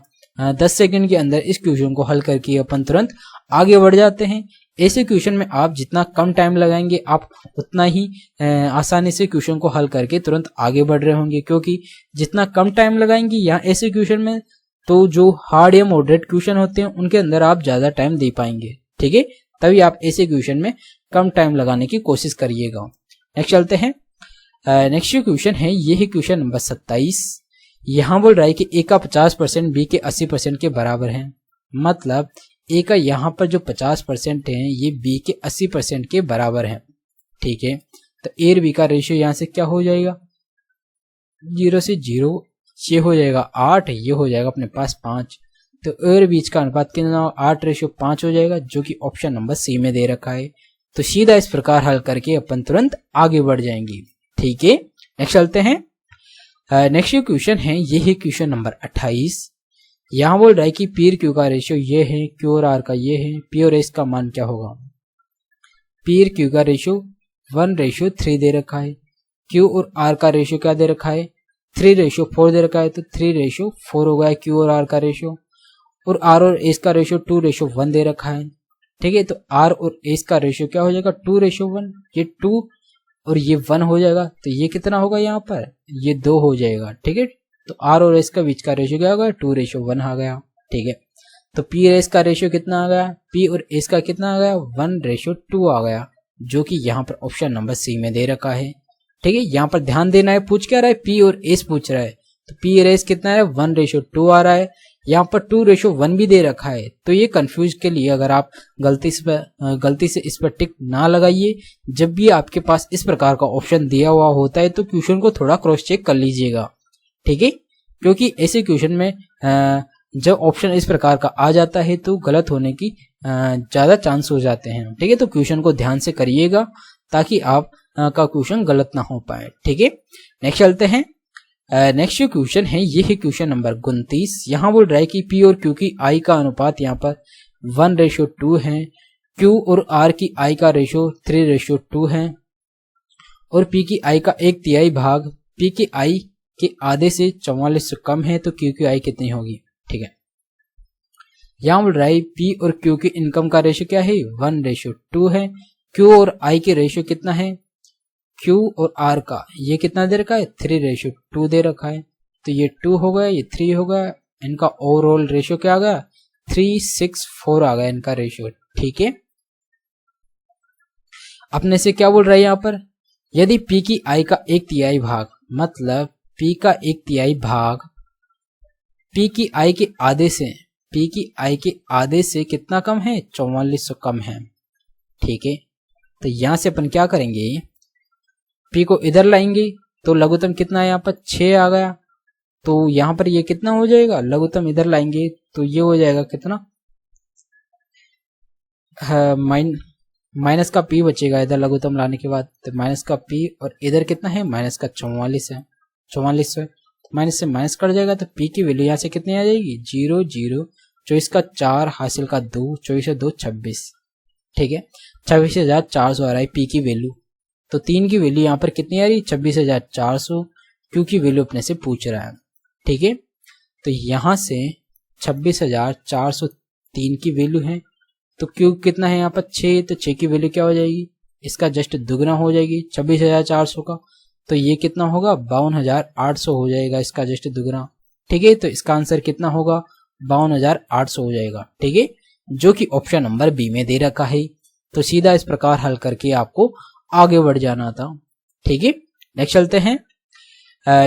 10 सेकंड के अंदर इस क्वेश्चन को हल करके अपन तुरंत आगे बढ़ जाते हैं। ऐसे क्वेश्चन में आप जितना कम टाइम लगाएंगे, आप उतना ही आसानी से क्वेश्चन को हल करके तुरंत आगे बढ़ रहे होंगे, क्योंकि जितना कम टाइम लगाएंगे यहाँ ऐसे क्वेश्चन में, तो जो हार्ड या मॉडरेट क्वेश्चन होते हैं उनके अंदर आप ज्यादा टाइम दे पाएंगे। ठीक है, तभी आप ऐसे क्वेश्चन में कम टाइम लगाने की कोशिश करिएगा। नेक्स्ट चलते हैं। नेक्स्ट क्वेश्चन है, ये है क्वेश्चन नंबर 27। यहाँ बोल रहा है कि ए का 50% बी के 80% के बराबर है। मतलब ए का यहाँ पर जो 50% है ये बी के 80% के बराबर है। ठीक है, तो ए और बी का रेशियो यहाँ से क्या हो जाएगा, 0 से 0, ये हो जाएगा 8, ये हो जाएगा अपने पास 5। तो ए और बीच का अनुपात कितना, 8:5 हो जाएगा, जो कि ऑप्शन नंबर सी में दे रखा है। तो सीधा इस प्रकार हल करके अपन तुरंत आगे बढ़ जाएंगे। ठीक है, नेक्स्ट चलते हैं। नेक्स्ट क्वेश्चन है, ये है क्वेश्चन नंबर 28। यहाँ बोल रहा है कि पी और क्यू का रेशियो ये है, क्यू और आर का ये है, पी और एस का मान क्या होगा। पी और क्यू का रेशियो 1:3 दे रखा है, क्यू और आर का रेशियो क्या दे रखा है, 3:4 दे रखा है। तो 3:4 हो गया क्यू और आर का रेशियो, और आर और एस का रेशियो 2:1 दे रखा है। ठीक है, तो आर और एस का रेशियो क्या हो जाएगा, 2:1, ये 2 और ये 1 हो जाएगा। तो ये कितना होगा, यहाँ पर ये 2 हो जाएगा। ठीक है, तो आर और एस का बीच का रेशियो क्या होगा, 2:1 आ गया। ठीक है, तो पी और एस का रेशियो कितना आ गया, पी और एस का कितना आ गया, 1:2 आ गया, जो कि यहाँ पर ऑप्शन नंबर सी में दे रखा है। ठीक है, यहाँ पर ध्यान देना है, पूछ क्या रहा है, पी और एस पूछ रहा है। तो पी और एस कितना है, 1:2 आ रहा है। यहाँ पर 2:1 भी दे रखा है। तो ये कंफ्यूज के लिए अगर आप गलती से इस पर टिक ना लगाइए। जब भी आपके पास इस प्रकार का ऑप्शन दिया हुआ होता है तो क्वेश्चन को थोड़ा क्रॉस चेक कर लीजिएगा। ठीक है, क्योंकि ऐसे क्वेश्चन में जब ऑप्शन इस प्रकार का आ जाता है तो गलत होने की ज्यादा चांस हो जाते हैं। ठीक है, तो क्वेश्चन को ध्यान से करिएगा ताकि आप का क्वेश्चन गलत ना हो पाए। ठीक है, नेक्स्ट चलते हैं। नेक्स्ट क्वेश्चन है, ये है क्वेश्चन नंबर 29। यहाँ बोल रहा है कि पी और क्यू की आई का अनुपात यहाँ पर 1:2 है, क्यू और आर की आई का रेशियो 3:2 है, और पी की आई का 1/3 भाग पी की आई के आधे से 44 से कम है। तो क्यू की आई कितनी होगी। ठीक है, यहाँ बोल रहा है पी और क्यू की इनकम का रेशियो क्या है, 1:2 है। क्यू और आई के रेशियो कितना है, Q और R का ये कितना दे रखा है 3:2 दे रखा है, तो ये 2 हो गया, ये 3 हो गया, इनका ओवरऑल रेशियो क्या आ गया 3:6:4 आ गया इनका रेशियो। ठीक है, अपने से क्या बोल रहा है यहाँ पर, यदि P की I का 1/3 भाग, मतलब P का 1/3 भाग P की I के आधे से, P की I के आधे से कितना कम है 4400 कम है। ठीक है, तो यहां से अपन क्या करेंगे, P को इधर लाएंगे तो लघुत्तम कितना है यहाँ पर 6 आ गया, तो यहाँ पर ये कितना हो जाएगा, लघुत्तम इधर लाएंगे तो ये हो जाएगा कितना, माइनस का P बचेगा इधर लघुत्तम लाने के बाद, तो माइनस का P और इधर कितना है माइनस का 44 है, 4400 है, माइनस से माइनस कट जाएगा तो P की वैल्यू यहाँ से कितनी आ जाएगी 0 0, 24 का 4 हासिल का 2, 24 2 26। ठीक है, 26,400 आ रहा है P की वैल्यू, तो 3 की वैल्यू यहाँ पर कितनी आ रही 26,400, Q की वैल्यू अपने से पूछ रहा है। ठीक है, तो यहाँ से 26,403 की वैल्यू है, तो Q कितना है यहाँ पर 6, तो 6 की वैल्यू क्या हो जाएगी, इसका जस्ट दुगना हो जाएगी 26,400 का, तो ये कितना होगा 52,800 हो जाएगा इसका जस्ट दुगना। ठीक है, तो इसका आंसर कितना होगा 52,800 हो जाएगा। ठीक है, जो कि ऑप्शन नंबर बी में दे रखा है, तो सीधा इस प्रकार हल करके आपको आगे बढ़ जाना था। ठीक है, नेक्स्ट चलते हैं।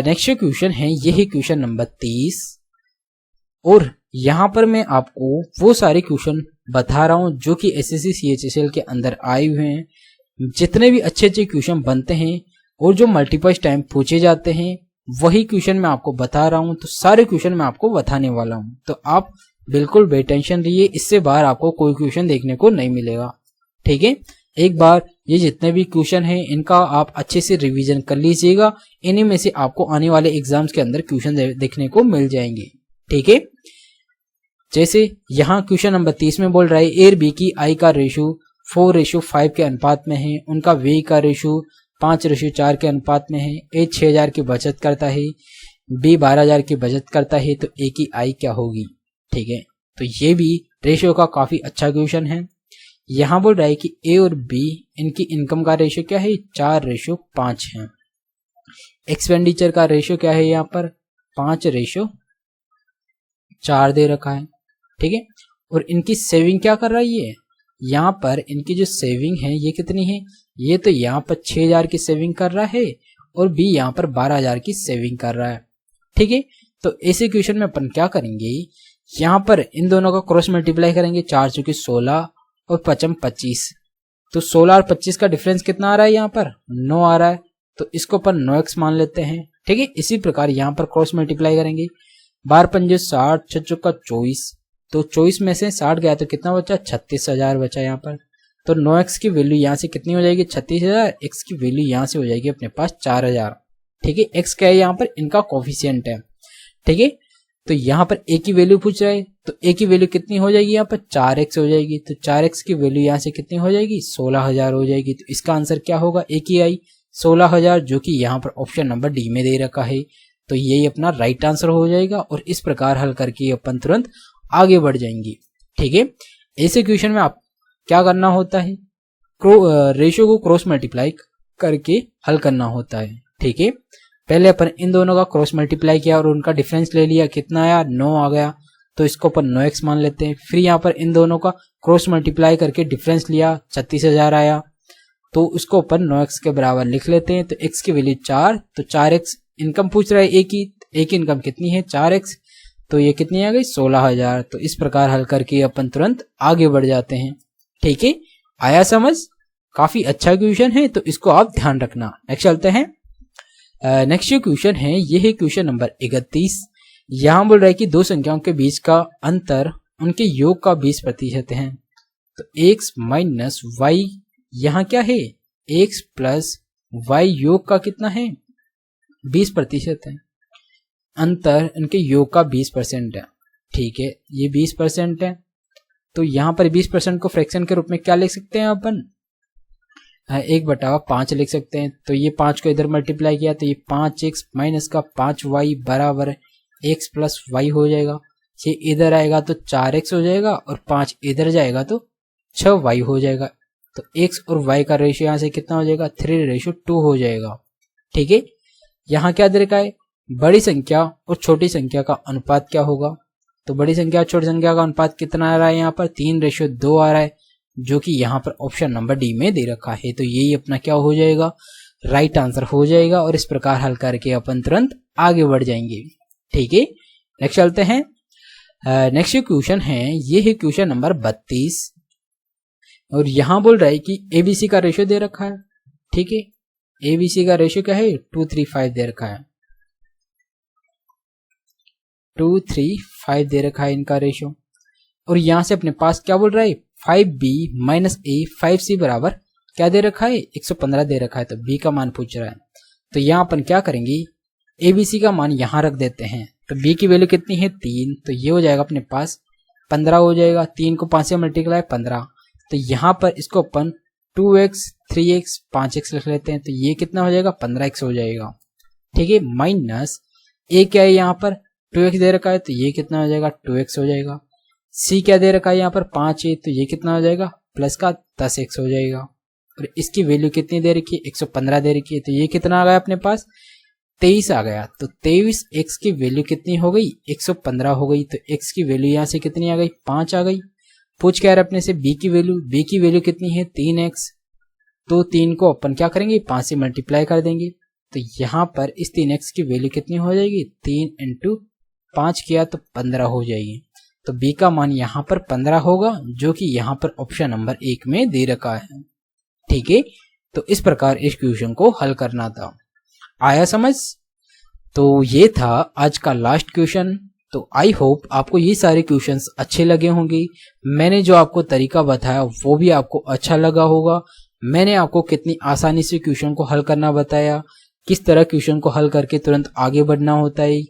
नेक्स्ट क्वेश्चन है यही क्वेश्चन नंबर 30, और यहाँ पर मैं आपको वो सारे क्वेश्चन बता रहा हूँ जो कि एसएससी सीएचएसएल के अंदर आए हुए हैं, जितने भी अच्छे अच्छे क्वेश्चन बनते हैं और जो मल्टीपल टाइम पूछे जाते हैं वही क्वेश्चन मैं आपको बता रहा हूँ, तो सारे क्वेश्चन मैं आपको बताने वाला हूँ, तो आप बिल्कुल बेटेंशन रहिए, इससे बाहर आपको कोई क्वेश्चन देखने को नहीं मिलेगा। ठीक है, एक बार ये जितने भी क्वेश्चन हैं इनका आप अच्छे से रिवीजन कर लीजिएगा, इन्हीं में से आपको आने वाले एग्जाम्स के अंदर क्वेश्चन देखने को मिल जाएंगे। ठीक है, जैसे यहाँ क्वेश्चन नंबर 30 में बोल रहा है ए और बी की आई का रेशियो 4:5 के अनुपात में है, उनका वे का रेशियो 5:4 के अनुपात में है, ए 6,000 की बचत करता है, बी 12,000 की बचत करता है, तो ए की आई क्या होगी। ठीक है, तो ये भी रेशियो का काफी अच्छा क्वेश्चन है। यहाँ बोल रहा है कि ए और बी इनकी इनकम का रेशियो क्या है 4:5 है, एक्सपेंडिचर का रेशियो क्या है यहाँ पर 5:4 दे रखा है। ठीक है, और इनकी सेविंग क्या कर रही है, यहाँ पर इनकी जो सेविंग है ये कितनी है, ये तो यहाँ पर 6,000 की सेविंग कर रहा है और बी यहाँ पर 12,000 की सेविंग कर रहा है। ठीक है, तो ऐसे क्वेश्चन में अपन क्या करेंगे, यहाँ पर इन दोनों का क्रॉस मल्टीप्लाई करेंगे, 4 चुकी 16 और 5 25, तो 16 और 25 का डिफरेंस कितना आ रहा है यहाँ पर 9 आ रहा है, तो इसको अपन 9x मान लेते हैं। ठीक है, इसी प्रकार यहाँ पर क्रॉस मल्टीप्लाई करेंगे, 12 पंजे 60, 6 चौका 24, तो 24 में से 60 गया तो कितना बचा 36,000 बचा यहाँ पर, तो 9x की वैल्यू यहाँ से कितनी हो जाएगी 36,000, x की वैल्यू यहाँ से हो जाएगी अपने पास 4,000। ठीक है, x क्या है यहाँ पर इनका कोफिशिएंट है। ठीक है, तो यहाँ पर a की वैल्यू पूछ रहा है, तो a की वैल्यू कितनी हो जाएगी यहाँ पर 4x हो जाएगी, तो 4x की वैल्यू यहाँ से कितनी हो जाएगी 16,000 हो जाएगी, तो इसका आंसर क्या होगा a की आई 16,000, जो कि यहाँ पर ऑप्शन नंबर डी में दे रखा है, तो यही अपना राइट आंसर हो जाएगा, और इस प्रकार हल करके अपन तुरंत आगे बढ़ जाएंगे। ठीक है, ऐसे क्वेश्चन में आप क्या करना होता है, रेशियो को क्रॉस मल्टीप्लाई करके हल करना होता है। ठीक है, पहले अपन इन दोनों का क्रॉस मल्टीप्लाई किया और उनका डिफरेंस ले लिया, कितना आया 9 आ गया, तो इसको अपन 9x मान लेते हैं। फिर यहाँ पर इन दोनों का क्रॉस मल्टीप्लाई करके डिफरेंस लिया 36,000 आया, तो उसको अपन 9x के बराबर लिख लेते हैं, तो x की वैल्यू 4, तो 4x इनकम पूछ रहा है a की इनकम कितनी है 4x, तो ये कितनी आ गई 16,000, तो इस प्रकार हल करके अपन तुरंत आगे बढ़ जाते हैं। ठीक है, आया समझ, काफी अच्छा क्वेश्चन है, तो इसको आप ध्यान रखना। नेक्स्ट चलते हैं। नेक्स्ट जो क्वेश्चन है ये है क्वेश्चन नंबर 31। यहाँ बोल रहा है कि दो संख्याओं के बीच का अंतर उनके योग का 20% है, तो x माइनस वाई यहाँ क्या है x प्लस वाई योग का कितना है 20% है, अंतर इनके योग का 20% है। ठीक है, ये 20% है, तो यहाँ पर 20% को फ्रैक्शन के रूप में क्या लिख सकते हैं अपन 1/5 लिख सकते हैं, तो ये 5 को इधर मल्टीप्लाई किया तो ये 5x माइनस का 5y बराबर x प्लस वाई हो जाएगा। ये इधर आएगा तो 4x हो जाएगा और 5 इधर जाएगा तो 6y हो जाएगा, तो x और y का रेशियो यहाँ से कितना हो जाएगा 3:2 हो जाएगा। ठीक है, यहाँ क्या दे रखा है, बड़ी संख्या और छोटी संख्या का अनुपात क्या होगा, तो बड़ी संख्या और छोटी संख्या का अनुपात कितना आ रहा है, यहाँ पर 3:2 आ रहा है, जो कि यहाँ पर ऑप्शन नंबर डी में दे रखा है। तो यही अपना क्या हो जाएगा, राइट आंसर हो जाएगा और इस प्रकार हल करके अपन तुरंत आगे बढ़ जाएंगे। ठीक है, नेक्स्ट चलते हैं। नेक्स्ट क्वेश्चन है, ये है क्वेश्चन नंबर 32 और यहाँ बोल रहा है कि एबीसी का रेशियो दे रखा है। ठीक है, एबीसी का रेशियो क्या है 235 दे रखा है, 235 दे रखा है इनका रेशियो। और यहां से अपने पास क्या बोल रहा है 5b माइनस a 5c बराबर क्या दे रखा है 115 दे रखा है, तो b का मान पूछ रहा है। तो यहाँ अपन क्या करेंगे, abc का मान यहाँ रख देते हैं, तो b की वैल्यू कितनी है 3, तो ये हो जाएगा अपने पास 15 हो जाएगा, 3 को 5 से मल्टीप्लाई 15, तो यहाँ पर इसको अपन 2x 3x 5x लिख लेते हैं, तो ये कितना हो जाएगा 15x हो जाएगा। ठीक है, माइनस a क्या है यहाँ पर 2x दे रखा है, तो ये कितना हो जाएगा 2x हो जाएगा। c क्या दे रखा है यहाँ पर 5 है, तो ये कितना हो जाएगा प्लस का 10x हो जाएगा। और इसकी वैल्यू कितनी दे रखी है 115 दे रखी है, तो ये कितना आ गया अपने पास 23 आ गया। तो 23x की वैल्यू कितनी हो गई 115 हो गई, तो x की वैल्यू यहाँ से कितनी आ गई 5 आ गई। पूछ क्या रहा अपने से b की वैल्यू कितनी है 3x, तो 3 को अपन क्या करेंगे 5 से मल्टीप्लाई कर देंगे, तो यहाँ पर इस 3x की वैल्यू कितनी हो जाएगी 3 इंटू 5 किया तो 15 हो जाएगी। तो b का मान यहाँ पर 15 होगा, जो कि यहाँ पर ऑप्शन नंबर 1 में दे रखा है। ठीक है, तो इस प्रकार इस क्वेश्चन को हल करना था। आया समझ? तो ये था आज का लास्ट क्वेश्चन। तो आई होप आपको ये सारे क्वेश्चंस अच्छे लगे होंगे। मैंने जो आपको तरीका बताया वो भी आपको अच्छा लगा होगा। मैंने आपको कितनी आसानी से क्वेश्चन को हल करना बताया, किस तरह क्वेश्चन को हल करके तुरंत आगे बढ़ना होता है,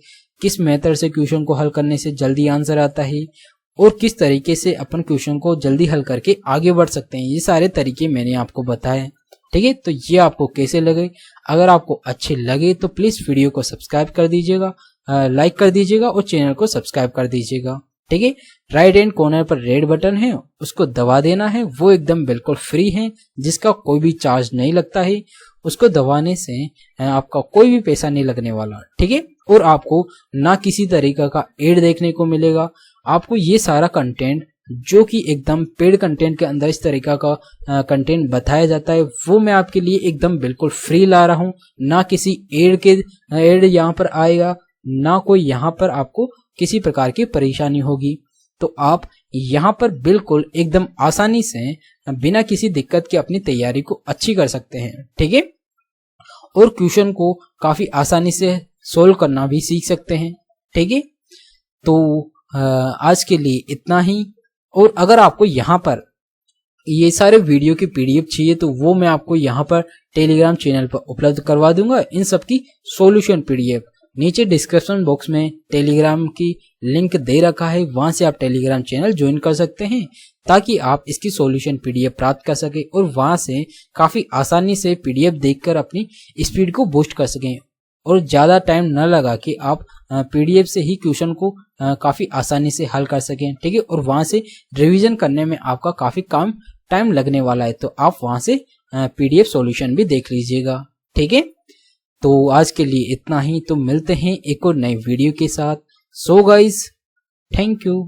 किस मेथड से क्वेश्चन को हल करने से जल्दी आंसर आता है और किस तरीके से अपन क्वेश्चन को जल्दी हल करके आगे बढ़ सकते हैं, ये सारे तरीके मैंने आपको बताए। ठीक है, तो ये आपको कैसे लगे? अगर आपको अच्छे लगे तो प्लीज वीडियो को सब्सक्राइब कर दीजिएगा, लाइक कर दीजिएगा और चैनल को सब्सक्राइब कर दीजिएगा। ठीक है, राइट हैंड कॉर्नर पर रेड बटन है, उसको दबा देना है, वो एकदम बिल्कुल फ्री है, जिसका कोई भी चार्ज नहीं लगता है। उसको दबाने से आपका कोई भी पैसा नहीं लगने वाला। ठीक है, और आपको ना किसी तरीके का एड देखने को मिलेगा। आपको ये सारा कंटेंट जो कि एकदम पेड कंटेंट के अंदर इस तरीका का कंटेंट बताया जाता है, वो मैं आपके लिए एकदम बिल्कुल फ्री ला रहा हूँ। ना किसी एड यहाँ पर आएगा, ना कोई यहाँ पर आपको किसी प्रकार की परेशानी होगी। तो आप यहाँ पर बिल्कुल एकदम आसानी से बिना किसी दिक्कत के अपनी तैयारी को अच्छी कर सकते हैं। ठीक है, और क्वेश्चन को काफी आसानी से सोल्व करना भी सीख सकते हैं। ठीक है, तो आज के लिए इतना ही। और अगर आपको यहाँ पर ये सारे वीडियो की पीडीएफ चाहिए तो वो मैं आपको यहाँ पर टेलीग्राम चैनल पर उपलब्ध करवा दूंगा। इन सब की सॉल्यूशन पीडीएफ नीचे डिस्क्रिप्शन बॉक्स में टेलीग्राम की लिंक दे रखा है, वहां से आप टेलीग्राम चैनल ज्वाइन कर सकते हैं ताकि आप इसकी सॉल्यूशन पीडीएफ प्राप्त कर सके और वहां से काफी आसानी से पीडीएफ देखकर अपनी स्पीड को बूस्ट कर सकें और ज्यादा टाइम न लगा कि आप पीडीएफ से ही क्वेश्चन को काफी आसानी से हल कर सकें। ठीक है, और वहां से रिवीजन करने में आपका काफी कम टाइम लगने वाला है, तो आप वहां से पीडीएफ सॉल्यूशन भी देख लीजिएगा। ठीक है, तो आज के लिए इतना ही। तो मिलते हैं एक और नई वीडियो के साथ। So guys, thank you.